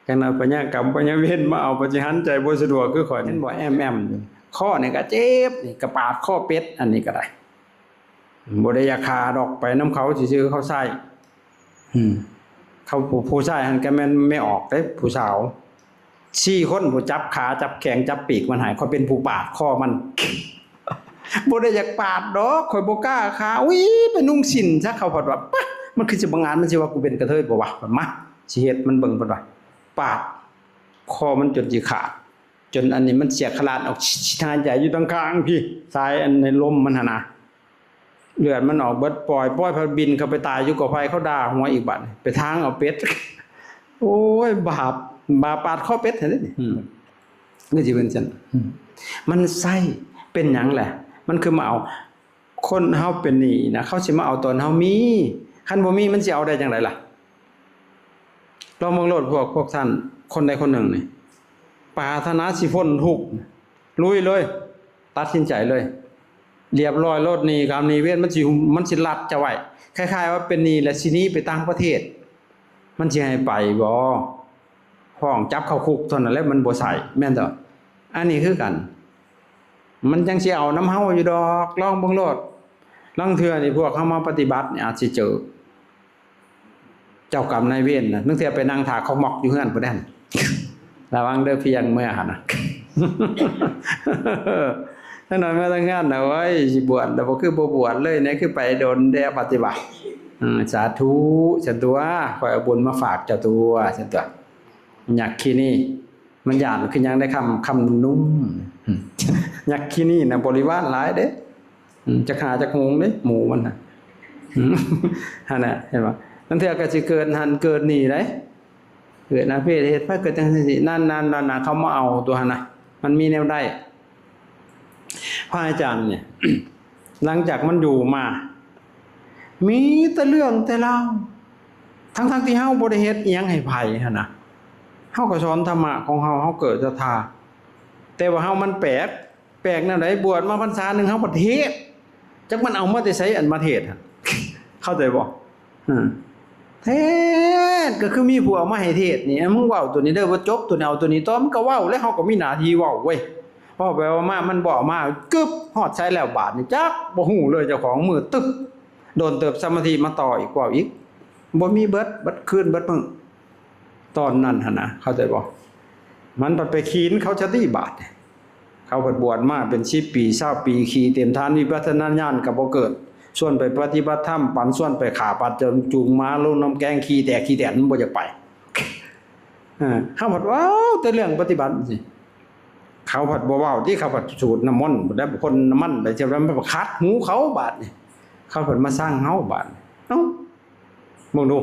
จังนั้นปัญญากรรมปัญญาเวทมาเอาปัจจิหันใจบ่สะดวกคือข่อยเห็นบ่แอมอยู่ข้อนี่ก็เจ็บนี่ก็ปาดข้อเป็ดอันนี้ก็ได้บ่ได้อยากฆ่าดอกไปนำเขาซื่อๆเขาใส่เขาผู้ชายหั่นก็แม่นไม่ออกเด้ผู้สาว4คนผู้จับขาจับแขนจับปีกมันหายข่อยเป็นผู้ปาดคอมันบ่ได้อยากปาดดอกข่อยบ่กล้าฆ่าอุ้ยไปนุ่งสินซะเขาพอดว่าปะมันคือสิบ่งานมันสิว่ากูเป็นกระเทยบ่วะมาสิเฮ็ดมันเบิ่งพอดว่าปาดคอมันจนสิขาดจนอันนี้มันเสียขลาดออกทางใหญ่อยู่ตรงกลางพี่สายอันในลมมันหั่นน่ะเลือดมันออกเบิดปล่อยพอบินเข้าไปตายอยู่กับไฟเขาด่าหัวอีกบัดไปทางเอาเป็ดโอ้ยบาปปาดคอเป็ดเห็นเด้นี่สิเป็นจังมันไส้เป็นหยังแหละมันคือมาเอาคนเฮาเป็นหนี้นะเขาสิมาเอาตอนเฮามีคันบ่มีมันสิเอาได้จังได๋ล่ะลองมองโลดพวกท่านคนใดคนหนึ่งนี่ปรารถนาสิพ้นทุกข์ลุยเลยตัดสินใจเลยเรียบร้อยโลดหนี้กรรมหนี้เวรมันสิรัดจะไว้คล้ายๆว่าเป็นหนี้แล้วสิหนีไปต่างประเทศมันสิให้ไปบ่ห้องจับเข้าคุกเท่านั้นแหละมันบ่ใส่แม่นต่ออันนี้คือกันมันจังสิเอาน้ำเฮาอยู่ดอกลองเบิ่งโลดลางเทื่อนี่พวกเฮามาปฏิบัติอาจสิเจอเจ้ากรรมนายเวรน่ะนึกเทื่อไปนั่งถาเขาหมอกอยู่เฮือนบ่ได้ระวังเด้อเพียงเมื่อหั่นน่ะถ้าน้อยมาทำงานน่ะโอ้ยสิบวชแต่บ่คือบ่บวชเลยเนี่ยคือไปโดนแด่ปฏิบัติ สาธุฉันตัวขอเอาบุญมาฝากเจ้าตัวฉันตัวอยากขี้นี่มันหยาดคือยังได้คำนุ่มอยากขี้นี่นะบริวารหลายเด้จะขาจะงงเด้หมูมันน่ะหั่นน่ะเห็นบ่นั่นเถื่อก็สิเกิดหันเกิดนี่เด้เกิดนะเพศเฮ็ดไปเกิดจังซี่นั่นๆๆเขามาเอาตัวหั่นน่ะมันมีแนวได้พระอาจารย์เนี่ย หลังจากมันอยู่มามีแต่เรื่องแต่เล่าทั้งที่เฮาบ่ได้เฮ็ดอิหยังให้ไผหั่นน่ะเฮาก็สอนธรรมะของเฮาเกิดศรัทธาแต่ว่าเฮามันแปลกแนวใดบวชมาพรรษานึงเฮาบ่เทศจักมันเอามาแต่ไสอันมาเทศหั่นเข้าใจบ่เทศก็คือมีผู้เอามาให้เทศนี่มึงเว้าตัวนี้เด้อบ่จบตัวนี้เอาตัวนี้ต่อมันก็เว้าแล้วเฮาก็มีหน้าที่เว้าเว้ยพอไปว่ามามันบ่มากึบฮอดใช้แล้วบาดนี่จักบ่ฮู้เลยเจ้าของมือตึกโดนเติบสมาธิมาต่ออีกว่าอีกบ่มีเบิดคืนเบิดมึงตอนนั้นหั่นน่ะเข้าใจบ่มันไปขีนเขาจะตีบาดเขาบวชมาเป็น10 ปี20 ปีขี่เต็มทานวิปัสสนาญาณก็บ่เกิดส่วนไปปฏิบัติธรรมปันส่วนไปขาปัดจนจูงม้าลงน้ำแกงขี้แตกมันบ่อยากไปเฮาบอกว้าวแต่เรื่องปฏิบัติสิเขาผัดบ่เว้าที่เขาผัดสูตรน้ำมนต์แล้วคนน้ำมันไปจะมันคัดหูเขาบาดนี่เขาผัดมาสร้างเฮาบาดเอ้ามึงดู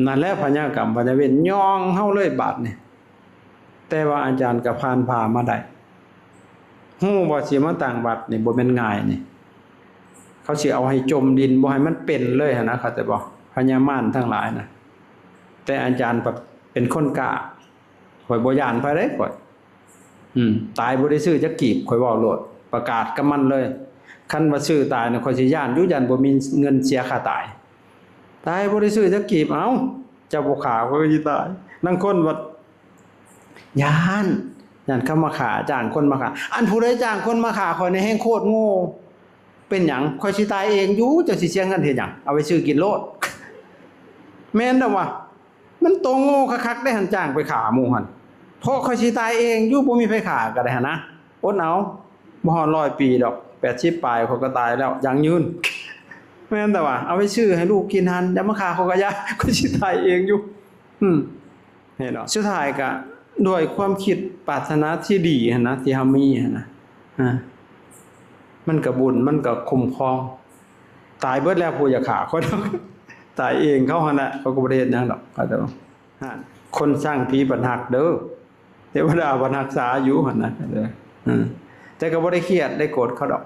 นั่นแหละพญากรรมพญาเวรย่องเฮาเลยบาดนี่แต่ว่าอาจารย์ก็ผ่านพามาได้ฮู้บ่สิมาต่างบัดนี่บ่แม่นง่ายนี่เขาสิเอาให้จมดินบ่ให้มันเป็นเลยหั่นนะเขาจะบอกพญามารทั้งหลายนะแต่อาจารย์เป็นคนกล้าข่อยบ่ย้านไผเด้ข่อยตายบ่ได้ซื้อจักกีบข่อยเว้าโลดประกาศกับมันเลยคันว่าซื้อตายน่ะข่อยสิย้านอยู่ยันบ่มีเงินเสียค่าตายบ่ได้ซื้อจักกีบเอ้าเจ้าบ่ฆ่าข่อยก็สิตายนางคนว่าย้านเขามาฆ่าจ้างคนมาฆ่าอันผู้ใดจ้างคนมาฆ่าข่อยในแห่งโคตรโง่เป็นหยังข่อยสิตายเองอยู่จะสิเสียเงินเฮ็ดหยังเอาไปซื้อกินโลดแม่นดอกว่ามันโตโง่คักๆได้หันจ้างไปฆ่าหมู่หั่นเพราะข่อยสิตายเองอยู่บ่มีไผฆ่าก็ได้หั่นนะอดเอาบ่ฮอด100 ปีดอก80ปลายเขาก็ตายแล้วยังยืนแม่นแต่ว่าเอาไปซื้อให้ลูกกินหั่นอย่ามาฆ่าเขาก็อย่าข่อยสิตายเองอยู่เห็นเนาะสุดท้ายก็ด้วยความคิดปรารถนาที่ดีหั่นนะที่เฮามีหั่นนะมันก็บุญมันก็คุ้มครองตายเบิดแล้วผู้อย่าฆ่าคนตายเองเขาหั่นน่ะเขาก็บ่ได้เฮ็ดหยังดอกเขาแต่ว่าคนสร้างผีบันหักเด้อเทวดาบันหักษาอยู่หั่นน่ะเด้อแต่ก็บ่ได้เครียดได้โกรธเขาดอก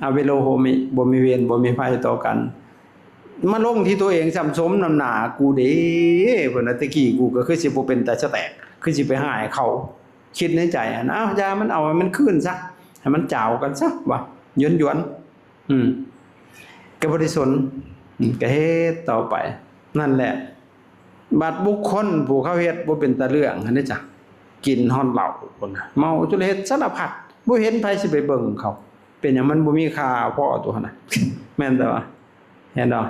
อเวโลโหมิบ่มีเวรบ่มีภัยต่อกันมาลงที่ตัวเองซ้ำสมน้ำหน้ากูเด้เพิ่นน่ะตะกี้กูก็คือสิบ่เป็นตาสแตกคือสิไปหายเขาคิดในใจหั่นอ้าวยามันเอาให้มันคืนซะให้มันจ้าวกันซะว่าหยวนก็บ่ได้สนก็เฮ็ดต่อไปนั่นแหละบัดบุคคลผู้เขาเฮ็ดบ่เป็นตาเรื่องหั่นเด้อจ้ะกินฮอดเหล้าพุ่นน่ะเมาจุลเฮ็ดสารพัดบ่เห็นไผสิไปเบิ่งเขาเป็นหยังมันบ่มีค่าพอตัวหั่นน่ะแม่นแต่ว่าเห็นดอก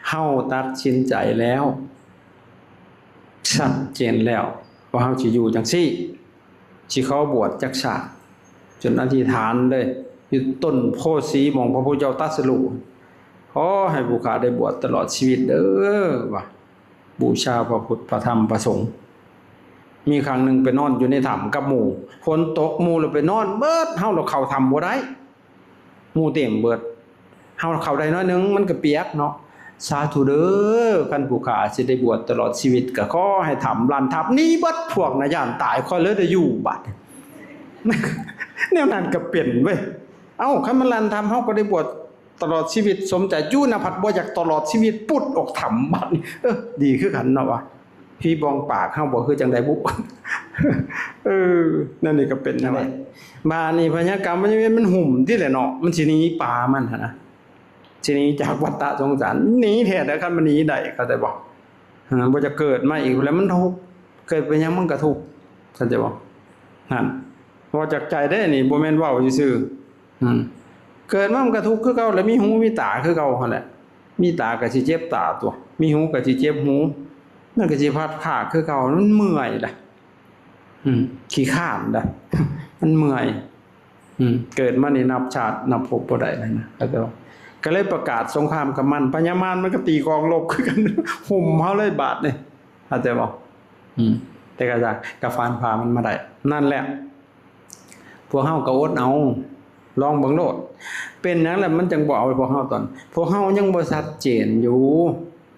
เฮาตัดสินใจแล้วชัดเจนแล้วว่าเฮาสิอยู่จังซี่สิขอบวชจักชาติจนอธิษฐานเลยอยู่ต้นโพธิ์ศรีมองพระพุทธเจ้าตรัสรู้ขอให้ผู้ข้าได้บวชตลอดชีวิตเด้อว่าบูชาพระพุทธพระธรรมพระสงฆ์มีครั้งนึงไปนอนอยู่ในถ้ำกับหมู่ฝนตกหมู่แล้วไปนอนเบิดเฮาเราเข้าถ้ำบ่ได้หมู่เต็มเบิดเฮาเข้าได้น้อยนึงมันก็เปียกเนาะสาธุเด้อคันผู้ข้าสิได้บวชตลอดชีวิตก็ขอให้ถ้ำลันทับนี้เบิดพวกน่ะย่านตายค่อยเลยได้อยู่บัดแนวนั้นก็เป็นเว้ยเอ้าคันมันลันทำเฮาก็ได้บวชตลอดชีวิตสมใจอยู่นภัทรบ่อยากตลอดชีวิตปุดออกถ้ำบัดนี้ดีคือกันเนาะวะพี่บองปากเฮาบ่คือจังได๋บุนั่นนี่ก็เป็นนั่นแหละบาดนี้พญากรรมมันหุ่มที่แหละเนาะมันสิหนีป่ามันหั่นนะสิหนีจากวัฏฏะสงสารหนีแท้แต่คันมันหนีได้เข้าใจบ่บ่จะเกิดมาอีกแล้วมันทุกข์เกิดเป็นหยังมันก็ทุกข์เข้าใจบ่นั่นพอจากใจได้นี่บ่แม่นเว้าซื่อเกิดมามันก็ทุกข์คือเก่าแล้วมีหูมีตาคือเก่าหั่นแหละมีตาก็สิเจ็บตาตัวมีหูก็สิเจ็บหูมันก็สิพัดขาคือเก่ามันเมื่อยล่ะขี้ข้านล่ะมันเมื่อยเกิดมานี่นับชาตินับภพบ่ได้เลยนะแล้วก็ ก็เลยประกาศสงครามกับมันพญามารมันก็ตีกองรบคือกันหุ่มเฮาเลยบาดนี่เข้าใจบ่แต่ก็จากกะฟานพามันมาได้นั่นแหละพวกเฮาก็อดเอาลองเบิ่งโลดเป็นหยังแหละมันจังบ่เอาพวกเฮาตอนพวกเฮายังบ่ชัดเจนอยู่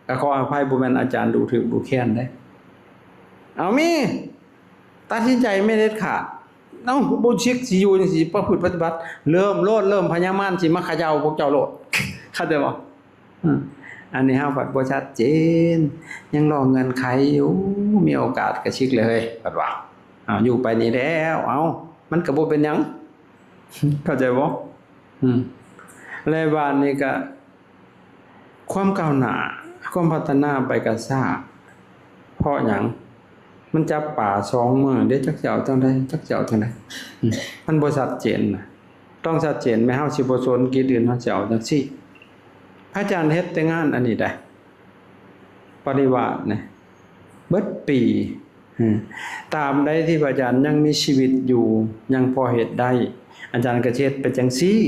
ก็ขออภัยบ่แม่นอาจารย์ดูถูกดูแค้นเด้เอามีตัดสินใจไม่เด็ดขาดเอ้าบ่ชิกสิอยู่จังซี่ประพฤติปฏิบัติเริ่มพญามารสิมาเขย่าพวกเจ้าโลดเข้าใจบ่อันนี้เฮาบัดบ่ชัดเจนยังรอเงินไขอยู่มีโอกาสก็ชิกเลยบัดว่าอยู่ไปนี่แล้วมันก็บ่เป็นหยังเข้าใจบ่แล้วบ้านนี้ก็ความก้าวหน้าความพัฒนาไปก็ช้าเพราะหยังมันจับป่า2มื้อเด้จักเจ้าจังได๋มันบ่ชัดเจนน่ะต้องชัดเจนแม้เฮาสิบ่สนกิจอื่นเฮาสิเอาจังซี่พระอาจารย์เฮ็ดแต่งานอันนี้ได้ปฏิบัตินี่เบิดปีตามใดที่พระอาจารย์ยังมีชีวิตอยู่ยังพอเฮ็ดได้อาจารย์ก็เฮ็ดเป็นจังซี่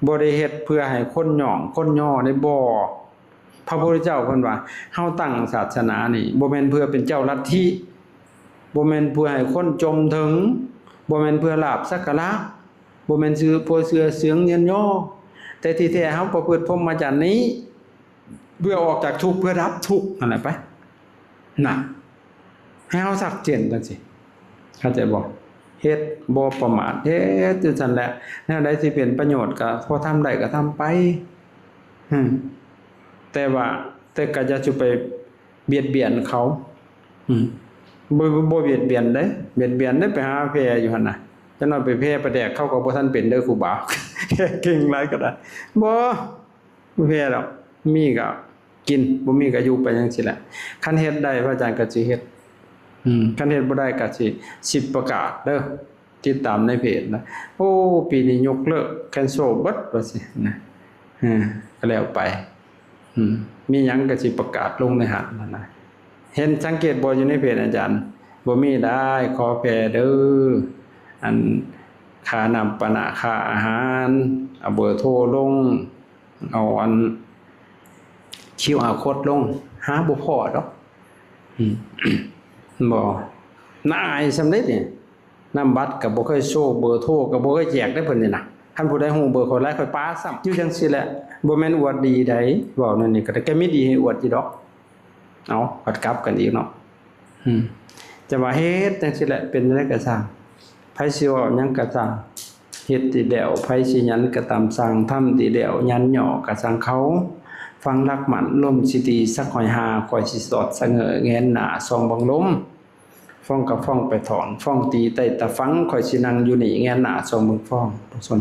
บ่ได้เฮ็ดเพื่อให้คนหย่องคนย่อได้บ่พระพุทธเจ้าเพิ่นว่าเฮาตั้งศาสนานี่บ่แม่นเพื่อเป็นเจ้าลัทธิบ่แม่นเพื่อให้คนจมถึงบ่แม่นเพื่อลาภสักการะบ่แม่นเพื่อเสืองเยินย่อแต่ที่แท้เฮาประพฤติพรหมจรรย์นี้เพื่อออกจากทุกข์เพื่อรับทุกข์นั่นแหละไปน่ะให้เฮาชัดเจนจังซี่เข้าใจบ่เฮ็ดบ่ประมาทเฮ็ดจังซั่นแหละแนวใดสิเป็นประโยชน์ก็พอทำได้ก็ทำไปแต่ก็อย่าสิไปเบียดเบียนเขาบ่เบียดเบียนเด้ไปหาแพอยู่หั่นน่ะจังนั้นไปแพประแดกเขาก็บ่ทันเป็นเด้อครูบาเก่งหลายก็ได้บ่แพหรอกมีก็กินบ่มีก็อยู่ไปจังซี่แหละคันเฮ็ดได้พระอาจารย์ก็สิเฮ็ดคันเฮ็ดบ่ได้ก็สิประกาศเด้อติดตามในเพจนะโอ้ปีนี้ยกเลิกแคนเซิลเบิดว่าสินะก็แล้วไปมีหยังก็สิประกาศลงในหันนั่นนะเห็นสังเกตบ่อยู่ในเพจอาจารย์บ่มีได้ขอแผ่เด้ออันค่าน้ำปะนะค่าอาหารเอาเบอร์โทรลงเอาอัน QR code ลงหาบ่พอดอกบ่น่าอายสำเร็จนี่นำบัตรก็บ่เคยโชว์เบอร์โทรก็บ่เคยแจกได้เพิ่นนี่นะคันผู้ใดฮู้เบอร์คนหลายค่อยปาซ้ำอยู่จังซี่แหละบ่แม่นอวดดีใดเว้านั่นนี่ก็แต่มีดีให้อวดอยู่ดอกเอาปัดกลับกันอีกเนาะจะว่าเฮ็ดจังซี่แหละเป็นจังได๋ก็สร้างไผสิเว้าหยังก็สร้างเฮ็ดติแล้วไผสิหยันก็ตามสร้างทำติแล้วยันย่อก็สร้างเขาฟังรักหมันลมสิตีสักหอยหาคอยสิสอดเสงอแงนหน้าส่องบังลมฟ้องกับฟ้องไปถอนฟ้องตีใต้ตะฟังคอยสินั่งอยู่นี่แงนหน้าส่องเบิ่งฟ้องทุกคน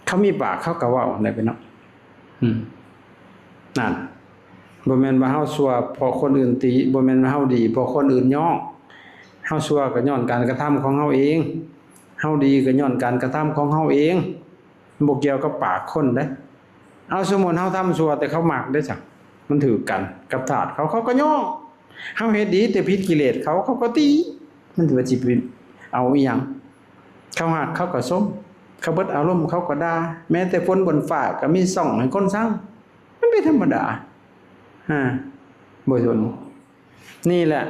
เขามีปากเขาก็เว้าได้ไปเนาะนั่นบ่แม่นว่าเฮาชั่วเพราะคนอื่นติบ่แม่นว่าเฮาดีเพราะคนอื่นย่อเฮาชั่วก็ย้อนการกระทำของเฮาเองเฮาดีก็ย้อนการกระทำของเฮาเองบ่เกี่ยวกับปากคนเด้เอาสมมุติเฮาทำชั่วแต่เขามักได้จักมันถือกันกับถาดเขาก็ย่อเฮาเฮ็ดดีแต่ผิดกิเลสเขาก็ตีมันสิว่าสิเป็นเอาอีหยังเขาหักเขาก็ส้มเขาเบิดอารมณ์เขาก็ด่าแม้แต่ฝนบนฟ้าก็มีส่องให้คนซังมันเป็นธรรมดาบ่สนนี่แหละ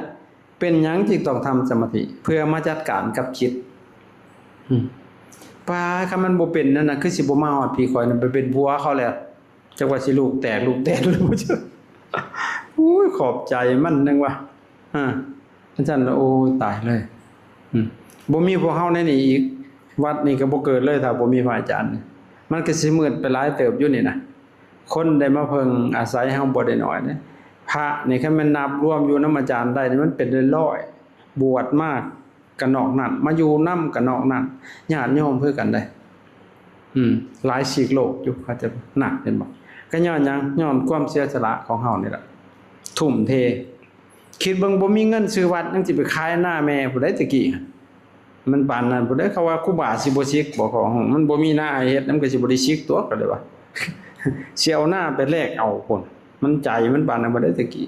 เป็นหยังที่ต้องทำสมาธิเพื่อมาจัดการกับจิตปาคันมันบ่เป็นนั่นน่ะคือสิบ่มาฮอดพี่ข่อยนั่นไปเป็นผัวเขาแล้วจักว่าสิลูกแตกหรือบ่เชื่อโอ้ยขอบใจมันนึงว่าอาจารย์โอ้ตายเลยบ่มีพวกเฮาในนี้อีกวัดนี่ก็บ่เกิดเลยถ้าบ่มีพระอาจารย์มันก็สิมืดไปหลายเติบอยู่นี่นะคนได้มาเพิ่งอาศัยเฮาบ่ได้น้อยนะพระนี่คันมันนับรวมอยู่นำอาจารย์ได้นี่มันเป็นร้อยบวชมากกันนอกนั่นมาอยู่นำกันนอกนั่นญาติโยมเพื่อกันได้หลายฉีกโลกอยู่เขาจะหนักเห็นบ่ก็ย้อนหยังย้อนความเสียสละของเฮานี่ล่ะทุ่มเทคิดเบิ่งบ่มีเงินซื้อวัดยังสิไปขายหน้าแม่ผู้ใดตะกี้มันปานนั้นผู้ใดเขาว่าครูบาสิบ่ซิกบ่ของมันบ่มีหน้าเฮ็ดมันก็สิบ่ได้ซิกตัวก็เลยว่าสิเอาหน้าไปแลกเอาคนมันใจมันปานนั้นบ่ได้ตะกี้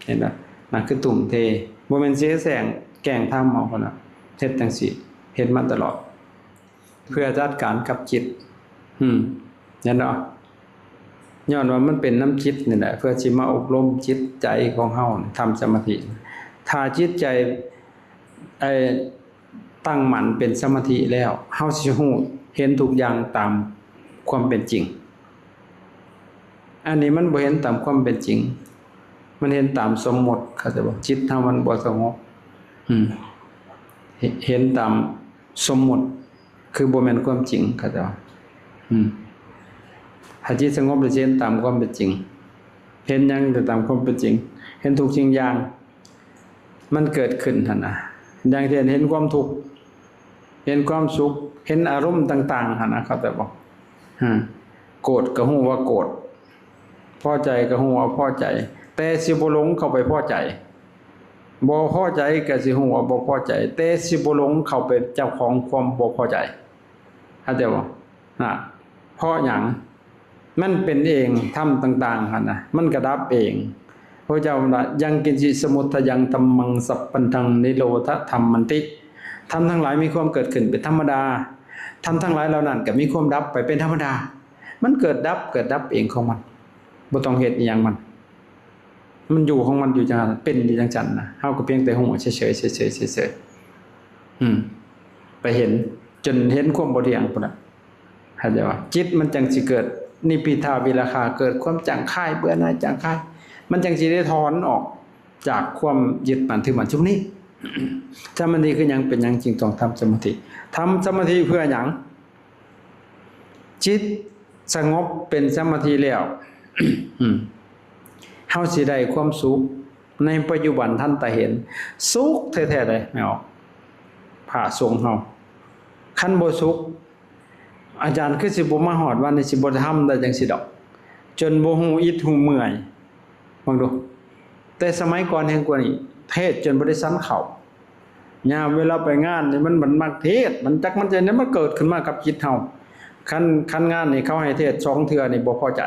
เห็นบ่นั่นคือทุ่มเทบ่แม่นเสียแสงแกล้งทำเอาพุ่นน่ะเฮ็ดจังซี่เฮ็ดมาตลอดเพื่อจัดการกับจิต นั่นเนาะย้อนว่ามันเป็นน้ำจิตนี่แหละเพื่อสิมาอบรมจิตใจของเฮาทำสมาธิถ้าจิตใจตั้งมั่นเป็นสมาธิแล้วเฮาสิฮู้เห็นทุกอย่างตามความเป็นจริงอันนี้มันบ่เห็นตามความเป็นจริงมันเห็นตามสมมติเขาจะบอกจิตเฮามันบ่สงบเห็นตามสมมติคือบ่แม่นความจริงเขาจะว่าถ้าจิตสงบแล้วเห็นตามความเป็นจริงเห็นหยังแต่ตามความเป็นจริงเห็นทุกสิ่งอย่างมันเกิดขึ้นหั่นน่ะอย่างที่เห็นความทุกข์เห็นความสุขเห็นอารมณ์ต่างๆหั่นนะครับแต่บอกโกรธก็ฮู้ว่าโกรธพอใจก็ฮู้ว่าพอใจแต่สิบ่หลงเข้าไปพอใจบ่พอใจก็สิฮู้ว่าบ่พอใจแต่สิบ่หลงเข้าไปเจ้าของความบ่พอใจเข้าใจบ่เพราะหยังมันเป็นเองทำต่างๆหั่นน่ะมันก็ดับเองพระเจ้าว่ายังกินจิสมุทยังธัมมังสัพพันธังนิโรธธรรมมันติธรรมทั้งหลายมีความเกิดขึ้นเป็นธรรมดาธรรมทั้งหลายเหล่านั้นก็มีความดับไปเป็นธรรมดามันเกิดดับเองของมันบ่ต้องเฮ็ดอีหยังมันอยู่ของมันอยู่จังนั้นเป็นอยู่จังซั่นน่ะเฮาก็เพียงแต่ฮู้เฉยๆไปเห็นจนเห็นความบ่เที่ยงพุ่นน่ะเข้าใจว่าจิตมันจังสิเกิดนิพพิทาวิราคะเกิดความจางคายเบื่อหน่ายจางคายมันจังสิได้ถอนออกจากความยึดมั่นถือมั่นชุมนี้สมาธิคือหยังเป็นหยังจึงต้องทำสมาธิทำสมาธิเพื่อหยังจิตสงบเป็นสมาธิแล้ว เฮาสิได้ความสุขในปัจจุบันทันตาเห็นสุขแท้ๆเลยไม่ออกพระสงฆ์เฮาคันบ่สุขอาจารย์คือสิบ่มาฮอดวันนี้สิบ่ทำได้จังซี่ดอกจนบ่ฮู้อิดฮู้เมื่อยฟังดูแต่สมัยก่อนแห่งกว่านี้เทศจนบ่ได้สันเข้ายามเวลาไปงานนี่มันมักเทศมันจักมันจะเนี่ยมันเกิดขึ้นมากับจิตเฮาคันงานนี่เขาให้เทศ2เทื่อนี่บ่พอใจ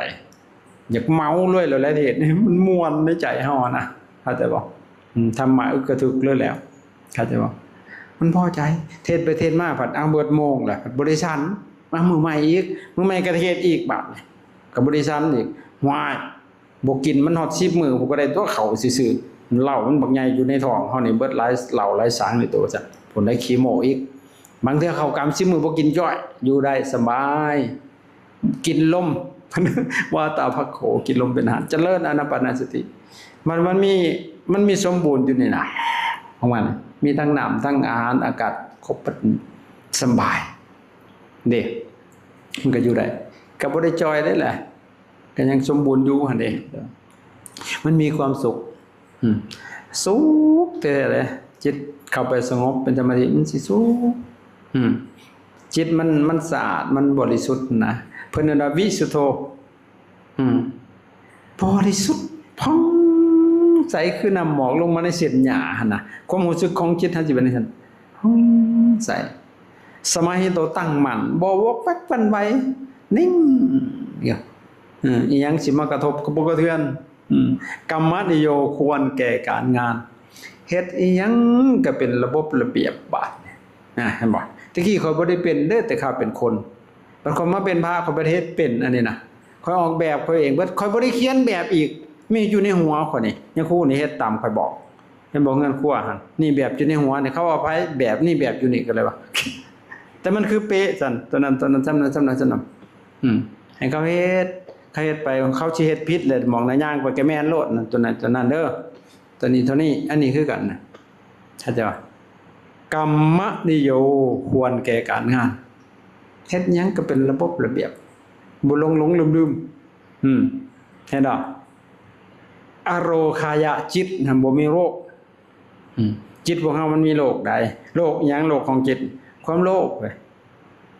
อยากเมาเลยแล้วแหละเทศนี่มันม่วนในใจเฮานะเข้าใจบ่ธรรมะอึกกระทึกเลยแล้วเข้าใจบ่มันพอใจเทศไปเทศมาผัดเอาเบิดโมงล่ะผัดบ่ได้สันมามื้อใหม่อีกมื้อใหม่ก็เทศอีกบาดนี่ก็บ่ได้สันอีกว้ายบ่กินมันฮอด10มื้อบ่ก็ได้ตัวเขาซื่อๆเหล้ามันบักใหญ่อยู่ในท้องเฮานี่เบิดหลายเหล้าหลายสางในตัวจ้ะผลได้คีโมอีกบางเทื่อเข้ากรรม10มื้อบ่กินจ้อยอยู่ได้สบายกินลมว่าตาภักโขกินลมเป็นอาหารเจริญอานาปานสติมันมีสมบูรณ์อยู่นี่นะของมันมีทั้งน้ำทั้งอาหารอากาศครบสบายเด้มันก็อยู่ได้ก็บ่ได้จอยได้แหละก็ยังสมบูรณ์อยู่หั่นเด้มันมีความสุขสุขแต่เลยจิตเข้าไปสงบเป็นสมาธิมันสิสุขจิตมันสะอาดมันบริสุทธิ์นะเพิ่นว่าวิสุทโธบริสุทธิ์ผ่องใสคือน้ำหมอกลงมาในเส้นหญ้าหั่นน่ะความรู้สึกของจิตหั่นสิเป็นจังซั่นผ่องใสสมาธิโตตั้งมั่นบ่วกแวกวันไหวนิ่งอยู่อีหยังสิมากระทบก็บ่กระเทือนกรรมนิโยควรแก่การงานเฮ็ดอีหยังก็เป็นระบบระเบียบบาดเห็นบ่ตะกี้ข้อยบ่ได้เป็นเด้อแต่ข้าเป็นคนบางคนมาเป็นพระเขาประเทศเป็นอันนี้นะค่อยออกแบบค่อยเองเบิดค่อยบ่ได้เขียนแบบอีกมีอยู่ในหัวข่อยนี่ยังครูนี่เฮ็ดตามค่อยบอกเห็นบ่เงินครัวหั่นนี่แบบอยู่ในหัวนี่เขาเอาไปแบบนี่แบบอยู่นี่ก็เลยว่าแต่มันคือเป๊ะซั่นตัวนั้นจำนั้นให้เขาเฮ็ดไปเขาสิเฮ็ดผิดเลยมองหน้าย่างไปแกแม่นโลดนั่นตัวนั้นเด้อตัวนี้เท่านี้อันนี้คือกันนะเข้าใจบ่กรรมนิโยควรแก่การงานเฮ็ดหยังก็เป็นระบบระเบียบบ่หลงลืมเห็นดอกอโรคายะจิตน่ะบ่มีโรคจิตของเฮามันมีโรคใดโรคหยังโรคของจิตความโลภ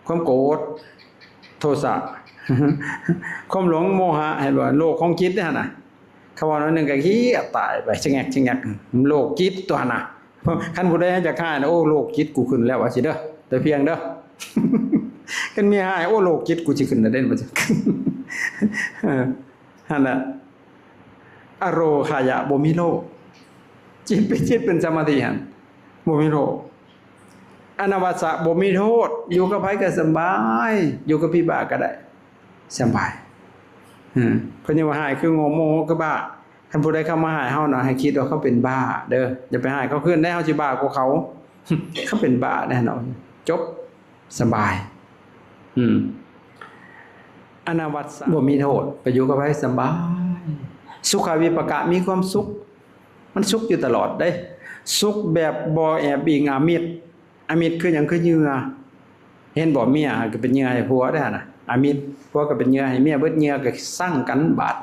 ความโกรธโทสะความหลงโมหะเห็นบ่โรคของจิตนั่นน่ะเขาว่านั้นนึงก็เหี้ยตายไปชะแงกโรคจิตตัวน่ะคันผู้ใดจะฆ่าโอ้โรคจิตกูขึ้นแล้วว่าสิเด้อแต่เพียงเด้อกันมีหายโอ้โลกจิตกูสิขึ้นได้บ่จักหั่นน่ะอโรคายะบ่มีโลกจิตเป็นสมาธิหั่นบ่มีโลกอนวัสสะบ่มีโทษอยู่กับไผก็สบายอยู่กับพี่บ้าก็ได้ สบายเพิ่นยังว่าหายคืองงโมโหคือบ้าคันผู้ใดเข้ามาหายเฮาน่ะให้คิดว่าเขาเป็นบ้าเด้ออย่าไปหายเขาขึ้นได้เฮาสิบ้ากว่าเขา เขาเป็นบ้าแน่นอนจบสบายอนาวัตบ่มีโทษไปอยู่กับไผสบายสุขวิปากะมีความสุขมันสุขอยู่ตลอดเด้สุขแบบบ่แอบอิงอามิตรคือหยังคือเหยื่อเห็นบ่เมียก็เป็นเหยื่อให้ผัวได้น่ะอามิตรผัวก็เป็นเหยื่อให้เมียเบิดเหยื่อก็สั่งกันบาด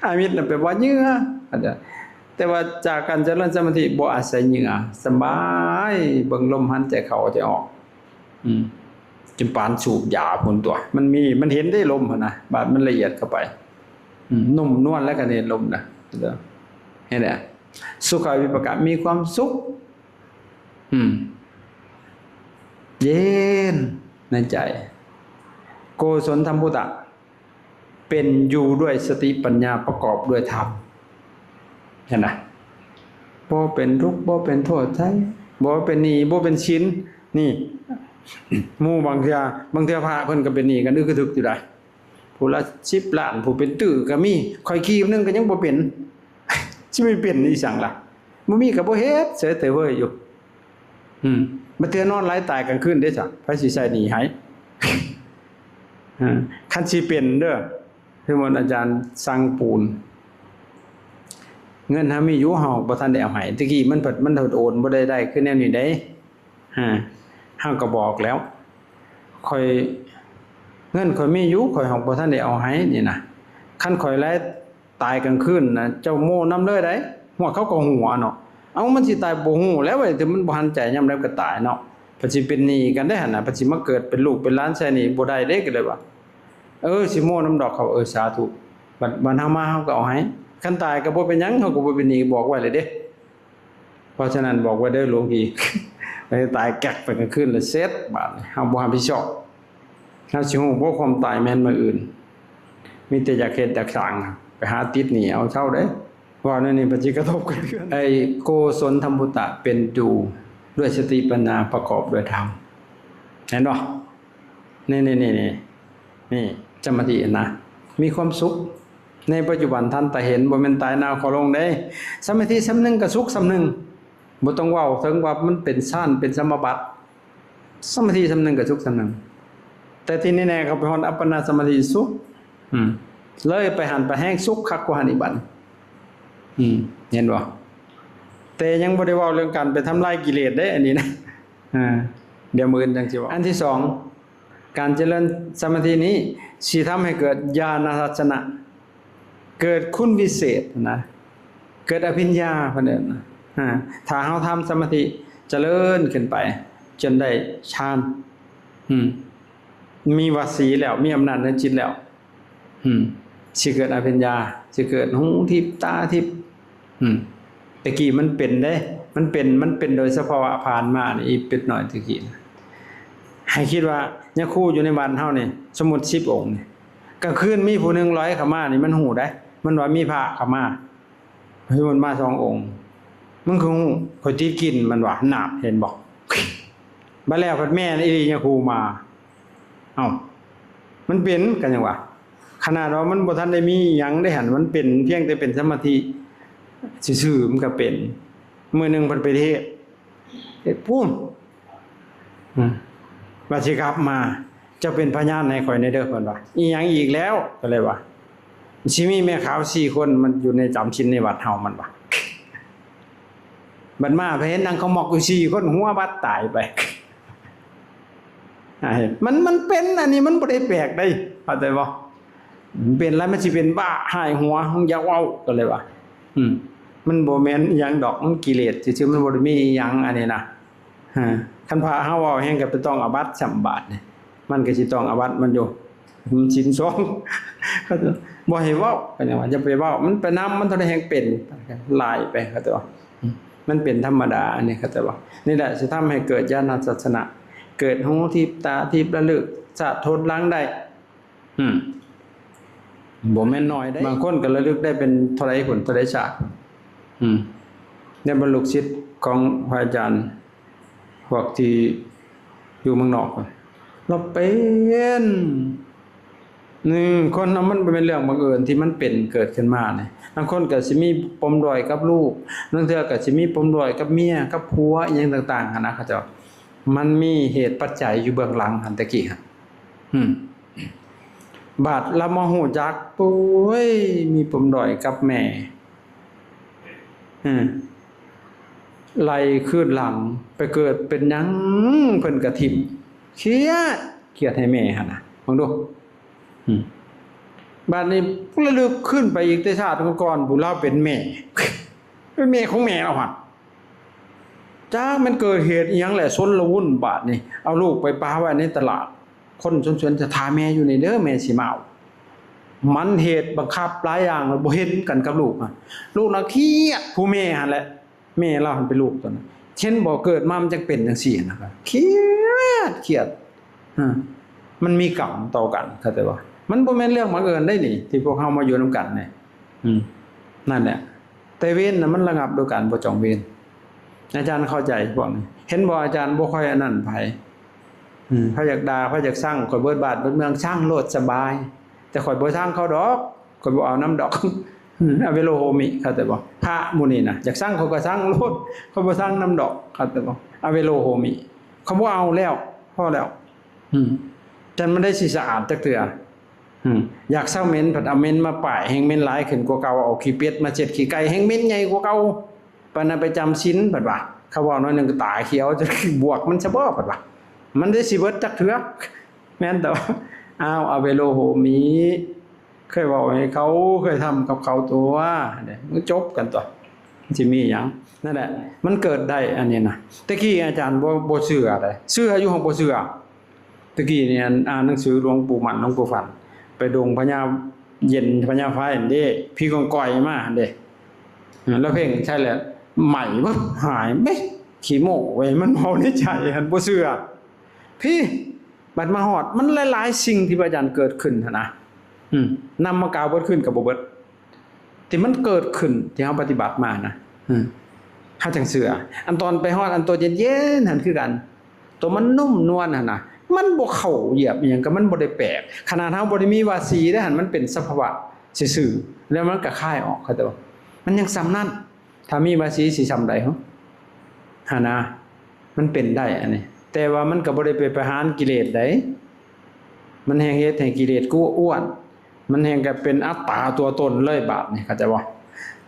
อามิตรน่ะแปลว่าเหยื่อแต่ว่าจากการเจริญสมาธิบ่อาศัยเหยื่อสบายเบิ่งลมหายใจเข้าใจออกจนปานสูบยาพุ่นตัวมันเห็นได้ลมพุ่นน่ะบาดมันละเอียดเข้าไปนุ่มนวลแล้วก็เห็นลมน่ะเห็นไหมสุขวิปากะมีความสุขเย็นในใจโกศลธรรมพุตะเป็นอยู่ด้วยสติปัญญาประกอบด้วยธรรมเห็นไหมบ่เป็นทุกข์บ่เป็นโทษใช่บ่เป็นหนี้บ่เป็นชิ้นนี่หมู่บางเทื่อพระเพิ่นก็เป็นหนี้กันอึกกระทึกอยู่ได้ผู้ละ10 ล้านผู้เป็นตื้อก็มีค่อยขี้นึงก็ยังบ่เป็นสิไม่เป็นอีสังล่ะบ่มีก็บ่เฮ็ดเสยแต่เว้ยอยู่บ่เทื่อนอนหลายตายกลางคืนเด้จ้ะไผสิใช้หนี้ให้คันสิเป็นเด้อคือมันอาจารย์สั่งปูนเงินหามีอยู่เฮาบ่ทันได้เอาให้ตะกี้มันโอนบ่ได้คือแนวนี้ได้เฮาก็บอกแล้วค่อยเงินค่อยมีอยู่ค่อยเฮาบ่ทันได้เอาให้นี่นะคันค่อยไล่ตายกลางคืนนะเจ้าโม่นำเลยได้หัวเขาก็หัวเนาะเอามันสิตายบ่ฮู้แล้วเว้ยแต่มันบ่หันใจยามใดก็ตายเนาะเพิ่นสิเป็นหนี้กันได้หั่นน่ะเพิ่นสิมาเกิดเป็นลูกเป็นหลานใช้หนี้บ่ได้เด้ก็เลยว่าสิโม่นำดอกเขาสาธุบัดเฮามาเฮาก็เอาให้คันตายก็บ่เป็นหยังเฮาก็บ่เป็นหนี้บอกไว้เลยเด้เพราะฉะนั้นบอกไว้เด้อหลวงพี่ ไปตายแกกไปกลางคืนแล้วเสร็จบาดนี้เฮาบ่รับผิดชอบเฮาสิฮู้บ่ความตายแม่นมื้ออื่นมีแต่อยากเฮ็ดอยากสร้างไปหาติดหนี้เอาเช่าเด้ว่านั่นนี่ปฏิกระทบกันไอ้โกศลธรรมพุตะเป็นอยู่ด้วยสติปัญญาประกอบด้วยธรรมเห็นบ่นี่สมาธินะมีความสุขในปัจจุบันท่านตาเห็นบ่แม่นตายนาวขอลงได้สมาธิสำนึงก็สุขสำนึงบ่ต้องเว้าถึงว่ามันเป็นฌานเป็นสมาบัติสมาธิสำนึงก็สุขสำนึงแต่ที่แน่ๆก็ไปฮอดอัปปนาสมาธิสุขเลยไปหันไปแห้งสุขคักกว่าหันอีกบัดเห็นบ่แต่ยังบ่ได้เว้าเรื่องการไปทำลายกิเลสได้อันนี้นะเดี๋ยวมื้ออื่นจังสิว่าอันที่2การเจริญสมาธินี้สิทำให้เกิดญาณทัศนะเกิดคุณวิเศษนะเกิดอภิญญาเพิ่นเอิ้นถ้าเฮาทำสมาธิเจริญขึ้นไปจนได้ฌานมีวสีแล้วมีอำนาจในจิตแล้วสิเกิดอภิญญาสิเกิดหูทิพตาทิพตะกี้มันเป็นได้มันเป็นโดยสภาวะผ่านมานี่เป็ดหน่อยตะกี้ให้คิดว่ายะคู่อยู่ในบ้านเฮานี่สมมุติ10องค์นี่กลางคืนมีผู้หนึงร้อยเข้ามานี่มันหูได้มันว่ามีพระเข้ามาเฮ้ยมันมา2องค์มันคือหูข่อยติดกินมันว่าหนาบเห็นบ่บัดแล้วพัดแม่อีหลียะคู่มาเอ้ามันเป็นกันจังว่าขนาดว่ามันบ่ทันได้มีหยังได้หันมันเป็นเพียงแต่เป็นสมาธิซื่อๆมันก็เป็นมื้อนึงเพิ่นไปเทศปุ้มว่าสิกลับมาจะเป็นพยานให้ข่อยในเด้อเพิ่นว่าอีหยังอีกแล้วก็เลยว่าสิมีแม่ขาว4คนมันอยู่ในจำศีลในวัดเฮามันว่าบัดมาไปเห็นนางเขาหมอกอยู่4คนหัวบัดตายไปมันเป็นอันนี้มันบ่ได้แปลกได้เข้าใจบ่เป็นแล้วมันสิเป็นบ้าหายหัวอย่าเว้าก็เลยว่ามันบ่แม่นหยังดอกมันกิเลสซื่อๆมันบ่ได้มีหยังอันนี้นะคันพระเฮาเว้าแฮงก็ต้องอาบัติ3บาทนี่มันก็สิต้องอาบัติมันอยู่ศีล2ก็บ่ให้เว้าก็จังว่าอย่าไปเว้ามันไปนำมันเท่าใดแฮงเป็นหลายไปเข้าใจบ่มันเป็นธรรมดาอันนี้เข้าใจบ่นี่แหละสิทำให้เกิดญาณทัศนะเกิดหูทิพตาทิพระลึกสะทดล้างได้บ่แม่นน้อยได้บางคนก็ระลึกได้เป็นเท่าไรผลเท่าไรชาติเนี่ยบรรลุศิษย์ของพระอาจารย์พวกที่อยู่เมืองนอกเราเป็น คนมันเป็นเรื่องบังเอิญที่มันเป็นเกิดขึ้นมาเนี่ยบางคนก็สิมีปมด้อยกับลูกบางเทื่อก็สิมีปมด้อยกับเมียกับผัวอีหยังต่างๆหั่นนะเขาเจ้ามันมีเหตุปัจจัยอยู่เบื้องหลังหั่นตะกี้หั่นบาดละมาฮู้จักปุ้ยมีปมด้อยกับแม่ไล่ขึ้นหลังไปเกิดเป็นหยังเพิ่นก็ทิ่มเครียดให้แม่หั่นน่ะฟังดูบาดนี้ระลึกขึ้นไปอีกแต่ชาติก่อนผู้เราเป็นแม่เป็นแม่ของแม่เราหั่นจ้ามันเกิดเหตุอีหยังแหละซนละวุ่นบาดนี้เอาลูกไปปาไว้ในตลาดคนชวนจะทาแม่อยู่ในเด้อแม่สิมาเอามันเหตุบังคับหลายอย่างบ่เห็นกันกับลูกลูกน่ะเครียดผู้แม่หั่นแหละแม่เราหั่นเป็นลูกตอนนั้นเช่นบ่เกิดมามันจังเป็นจังซี่นะครับเครียดมันมีกรรมต่อกันเข้าใจบ่มันบ่แม่นเรื่องบังเอิญได้นี่ที่พวกเฮามาอยู่นำกันนี่นั่นแหละแต่เวรน่ะมันระงับโดยการบ่จองเวรอาจารย์เข้าใจพวกนี้เห็นบ่อาจารย์บ่ค่อยอันนั้นไผพระอยากด่าพระอยากสร้างข่อยเบิดบาทเบิดเมืองสร้างโลดสบายแต่ข่อยบ่สร้างเขาดอกข่อยบ่เอาน้ำดอกอเวโลโหมิเข้าใจบ่พระหมู่นี้น่ะอยากสร้างเขาก็สร้างโลดเขาบ่สร้างน้ำดอกเข้าใจบ่อเวโลโหมิเขาบ่เอาแล้วพอแล้วจันมันได้สิสะอาดจักเทื่ออยากเศร้าเหม็นผัดเอาเหม็นมาป้ายแห่งเหม็นหลายขึ้นกว่าเก่าเอาขี้เป็ดมาเช็ดขี้ไก่แห่งเหม็นใหญ่กว่าเก่าปานนั้นไปจำศีลบัดว่าเขาว่าน้อยนึงก็ตาเขียวจะบวกมันซะบ่บัดว่ามันได้สิเบิดจักเทื่อแม่นแต่ว่าอเวโลโหมิเคยบอกให้เขาเคยทำกับเขาตัวเนี่ยมันจบกันตัวสิมีหยังนั่นแหละมันเกิดได้อันนี้นะตะกี้อาจารย์บ่เชื่อเลยเชื่ออยู่ของบ่เชื่อตะกี้เนี่ยอ่านหนังสือหลวงปู่หมันหลวงปู่ฟันไปดงพญาเย็นพญาไฟนั่นเด้พี่กองก้อยมาหั่นเด้แล้วเพลงใช่แหละใหม่บ่หายเบ้ขี้โมกเว้ยมันเมาในใจหั่นบ่เชื่อพี่บัดมาฮอดมันหลายๆสิ่งที่พระอาจารย์เกิดขึ้นหั่นนะนำมากล่าวเบิดขึ้นก็บ่เบิดที่มันเกิดขึ้นที่เฮาปฏิบัติมานะเฮาจังเชื่ออันตอนไปฮอดอันตัวเย็นๆหั่นคือกันตัวมันนุ่มนวลหั่นน่ะมันบ่เข้าเหยียบอีหยังก็มันบ่ได้แปลกขนาดเฮาบ่ได้มีวาสีเด้อหั่นมันเป็นสภาวะซื่อๆแล้วมันก็คายออกเข้าใจบ่มันยังซ้ำนั้นถ้ามีวาสีสิซ้ำใดเหรอหั่นนะมันเป็นได้อันนี้แต่ว่ามันก็บ่ได้ไปประหารกิเลสได้มันแห่งเฮ็ดให้กิเลสกูอ้วนมันแห่งก็เป็นอัตตาตัวตนเลยบาปนี่เข้าใจบ่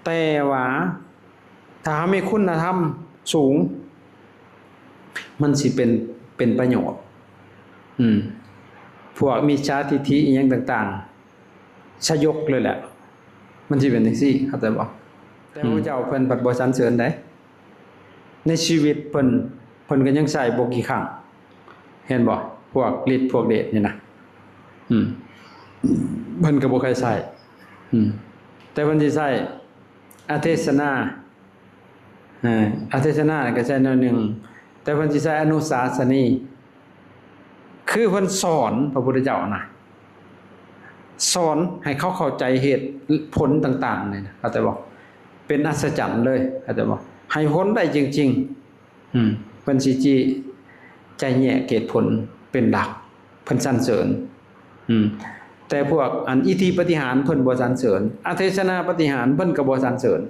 แต่ว่าถ้ามีคุณธรรมสูงมันสิเป็นประโยชน์พวกมิจฉาทิฏฐิอีหยังต่างๆชยกเลยแหละมันสิเป็นจังซี่เข้าใจบ่แต่พระเจ้าเพิ่นบัดบ่สรรเสริญได้ในชีวิตเพิ่นก็ยังใช้บ่กี่ครั้งเห็นบ่พวกฤทธิ์พวกเดชนี่นะเพิ่นก็บ่เคยใช้แต่เพิ่นสิใช้อเทศนาอเทศนาก็ใช้แนวหนึ่งแต่เพิ่นสิใช้อนุสาสนีคือเพิ่นสอนพระพุทธเจ้านะสอนให้เขาเข้าใจเหตุผลต่างๆนี่นะเข้าใจบ่เป็นอัศจรรย์เลยเข้าใจบ่ให้ผลได้จริงๆเพิ่นสิจิใจแยกเหตุผลเป็นหลักเพิ่นสรรเสริญแต่พวกอันอิทธิปฏิหารเพิ่นบ่สรรเสริญอเทศนาปฏิหารเพิ่นก็บ่สรรเสริญ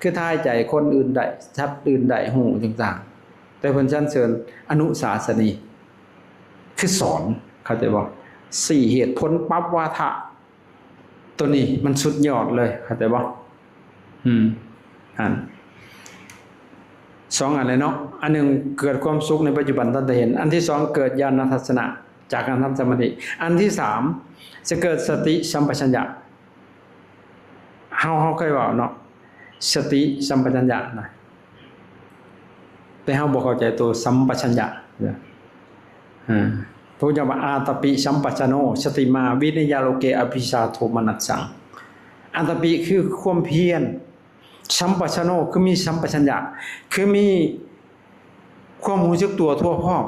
คือทายใจคนอื่นได้ชัดอื่นได้ฮู้ต่างๆแต่เพิ่นสรรเสริญอนุสาสนีคือสอนเข้าใจบ่4เหตุผลปั๊บวาทะตัวนี้มันสุดยอดเลยเข้าใจบ่อัน2อันเลยเนาะอันหนึ่งเกิดความสุขในปัจจุบันทันตาเห็นอันที่2เกิดญาณทัศนะจากการทำสมาธิอันที่3จะเกิดสติสัมปชัญญะเฮาเคยว่าเนาะสติสัมปชัญญะนะแต่เฮาบ่เข้าใจตัวสัมปชัญญะพระเจ้าว่าอาตปิสัมปชัญโนสติมาวินิยาโลเกอภิชาโทมนัสสังอาตปิคือความเพียรสัมปชัญโนคือมีสัมปชัญญะคือมีความรู้สึกตัวทั่วพร้อม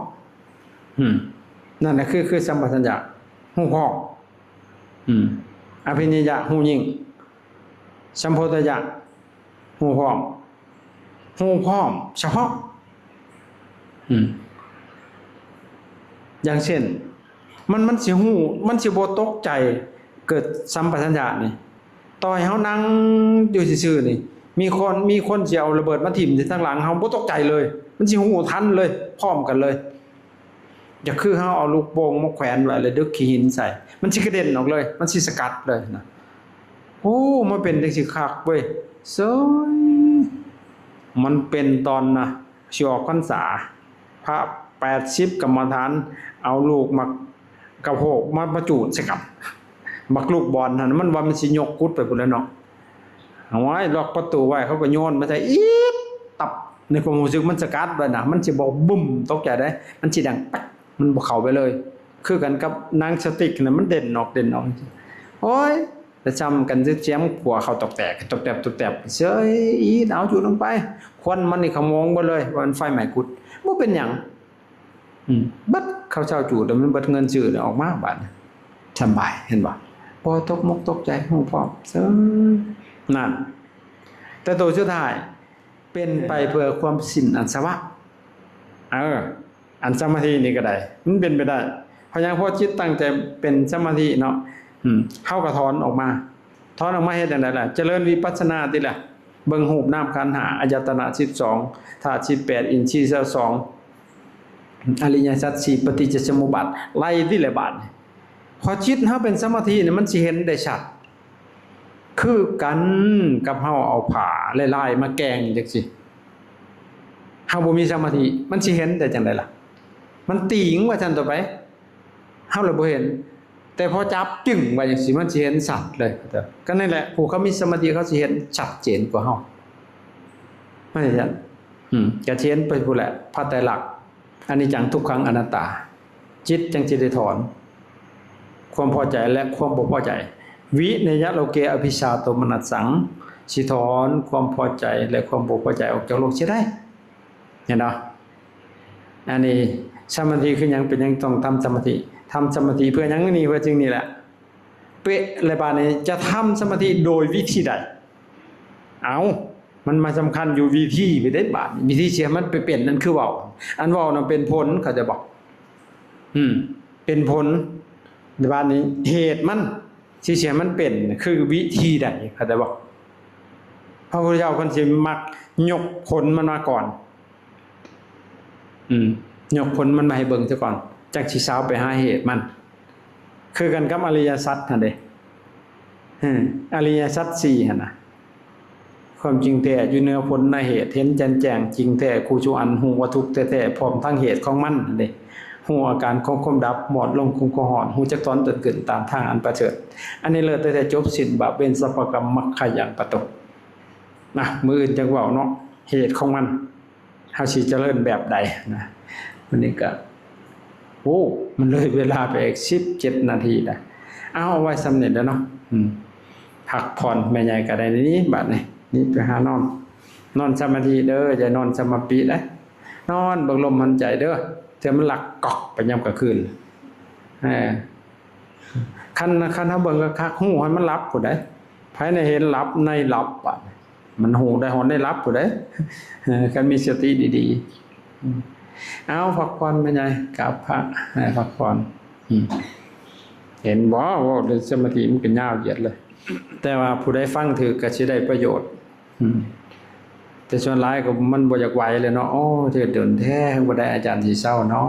นั่นแหละคือสัมปชัญญะฮู้พร้อมอภินิยะฮู้ยิ่งสัมโพธยะฮู้พร้อมเฉพาะอย่างเช่นมันสิฮู้มันสิบ่ตกใจ เกิดสัมปชัญญะนี่ต่อให้เฮานั่งอยู่ซื่อๆนี่มีคนสิเอาระเบิดมาทิ่มที่ทางหลังเฮาบ่ตกใจเลยมันสิฮู้ทันเลยพร้อมกันเลยอย่าคือเฮาเอาลูกโป่งมาแขวนไว้แล้วดึกขี้หินใส่มันสิกระเด็นออกเลยมันสิสกัดเลยนะโอ้มันเป็นจังซี่คักเว้ยเซยมันเป็นตอนน่ะสิออกพรรษาพระ80กรรมฐานเอาลูกมากระโหกมาประจูดใส่กันบักลูกบอลนั่นมันว่ามันสิยกกุดไปพุ่นแล้วเนาะเอาไว้ล็อกประตูไว้เขาก็โยนมาใส่อีดตับในความรู้สึกมันสกัดไว้น่ะมันสิบ่บึ้มตกใจได้มันสิดังปักมันบ่เข้าไปเลยคือกันกับนางสติ๊กน่ะมันเด่นออกโอ้ยแต่จำกันเสียงผัวเขาตกแตกเซ้ยอีดเอาจุดลงไปควันมันนี่ขโมงบ่เลยว่ามันไฟไหม้กุดบ่เป็นหยังบัดเขาเช่าจูดมันเบิดเงินซื้อออกมาบาดสบายเห็นบ่พอตกมกตกใจฮู้พร้อมเซ้ยนั่นแต่ตัวสุดท้ายเป็นไปเพื่อความสิ้นอาสวะอันสมาธินี่ก็ได้มันเป็นไปได้เพราะยังพอจิตตั้งใจเป็นสมาธิเนาะเฮาก็ถอนออกมาเฮ็ดจังได๋ล่ะเจริญวิปัสสนาติล่ะเบิ่งรูปนามขันธ์5อายตนะ12ธาตุ18อินทรีย์22อริยสัจ4ปฏิจจสมุปบาทไล่ที่ละบาทพอจิตเฮาเป็นสมาธิเนี่ยมันสิเห็นได้ชัดคือกันกับเฮาเอาผ้าลายๆมาแกงจังซี่เฮาบ่มีสมาธิมันสิเห็นได้จังได๋ล่ะมันติงว่าซั่นต่อไปเฮาเลยบ่เห็นแต่พอจับจึงว่าจังซี่มันสิเห็นชัดเลยก็นั่นแหละผู้เขามีสมาธิเขาสิเห็นชัดเจนกว่าเฮาไม่ใช่ซั่นก็เห็นไปพู้นแหละพระไตรลักษณ์อนิจจังทุกขังอนัตตาจิตจังสิได้ถอนความพอใจและความบ่พอใจวิเนยโลเกอภิชาโทมนัสสังสิถอนความพอใจและความบ่พอใจออกจากโลกเสียได้เห็นบ่อันนี้สมาธิคือหยังเป็นหยังต้องทำสมาธิเพื่อหยังนี่เพื่อจึงนี่แหละเป๊ะเลยบาดนี้จะทำสมาธิโดยวิธีใดมันมาสำคัญอยู่วิธีไปได้บาดวิธีเสียมันไปเปลี่ยนนั่นคือเว้าอันเว้านั้นเป็นผลเขาจะบอกเป็นผลในบาดนี้เหตุมันสิเสียมันเป็นคือวิธีใดเขาจะบอกพระพุทธเจ้าเพิ่นสิมักยกผลมันมาก่อนยกผลมันมาให้เบิ่งซะก่อนจักสิสาวไปหาเหตุมันคือกันกับอริยสัจนั่นเด้อริยสัจ4หั่นน่ะความจริงแท้อยู่เหนือผลในเหตุเห็นแจ่มแจ้งจริงแท้คู่ชูอันฮู้ว่าทุกข์แท้ๆพร้อมทั้งเหตุของมันนั่นเด้ฮู้อาการของความดับหมดลงคงก็หอนฮู้จักถอนตนเกิดตามทางอันประเสริฐอันนี้เลิศแต่จบสิ้นบาปเว้นสัพพกรรมมรรคอย่างประตกนะมื้ออื่นจังเว้าเนาะเหตุของมันเฮาสิเจริญแบบใดนะวันนี้ก็มันเลยเวลาไปอีก17นาทีนะเอาไว้สำเร็จแล้วเนาะพักผ่อนแม่ใหญ่ก็ได้นี้บัดนี้นี่ไปหานอนสมาธิเด้ออย่านอนสมาธินะนอนเบิ่งลมหายใจเด้อเถื่อมันหลักกอกไปยามกลางคืนคันเฮาเบิ่งก็คักฮู้ให้มันหลับพุ่นได้ภายในเห็นหลับในหลับบัดมันฮู้ได้หอนได้หลับพุ่นได้คันมีสติดีๆเอาพักผ่อนแม่ใหญ่กราบพระพักผ่อนเห็นบ่ว่าสมาธิมันก็ยาวเหยียดเลยแต่ว่าผู้ใดฟังถือก็สิได้ประโยชน์แต่ส่วนหลายก็มันบ่อยากไหวเลยเนาะเถิดเดินแท้บ่ได้อาจารย์สิเศร้าเนาะ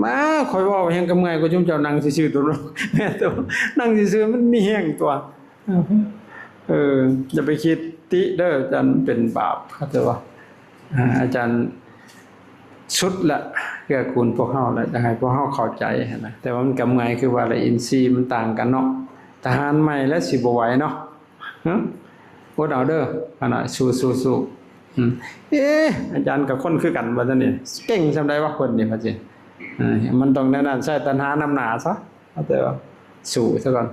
มาค่อยเว้าแฮงกำไงก็จุมเจ้านั่งซื่อๆตัวแม่ตัวนั่งซื่อๆมันมีแฮงตัวอย่าไปคิดติเด้ออาจารย์เป็นบาปเข้าใจว่าอาจารย์สุดละเกื้อกูลพวกเฮาแล้วจะให้พวกเฮาเข้าใจนะแต่ว่ามันกำไงคือว่าละอินทรีย์มันต่างกันเนาะทหารใหม่และสิบ่ไหวเนาะอดเอาเด้ออันน่ะสู้อาจารย์กับคนคือกันว่าซั่นนี่เก่งซำใดว่าคนนี่ว่าสิมันต้องแนวนั้นใช้ตัณหานำหน้าซะเอาแต่ว่าสู้ซะก่อน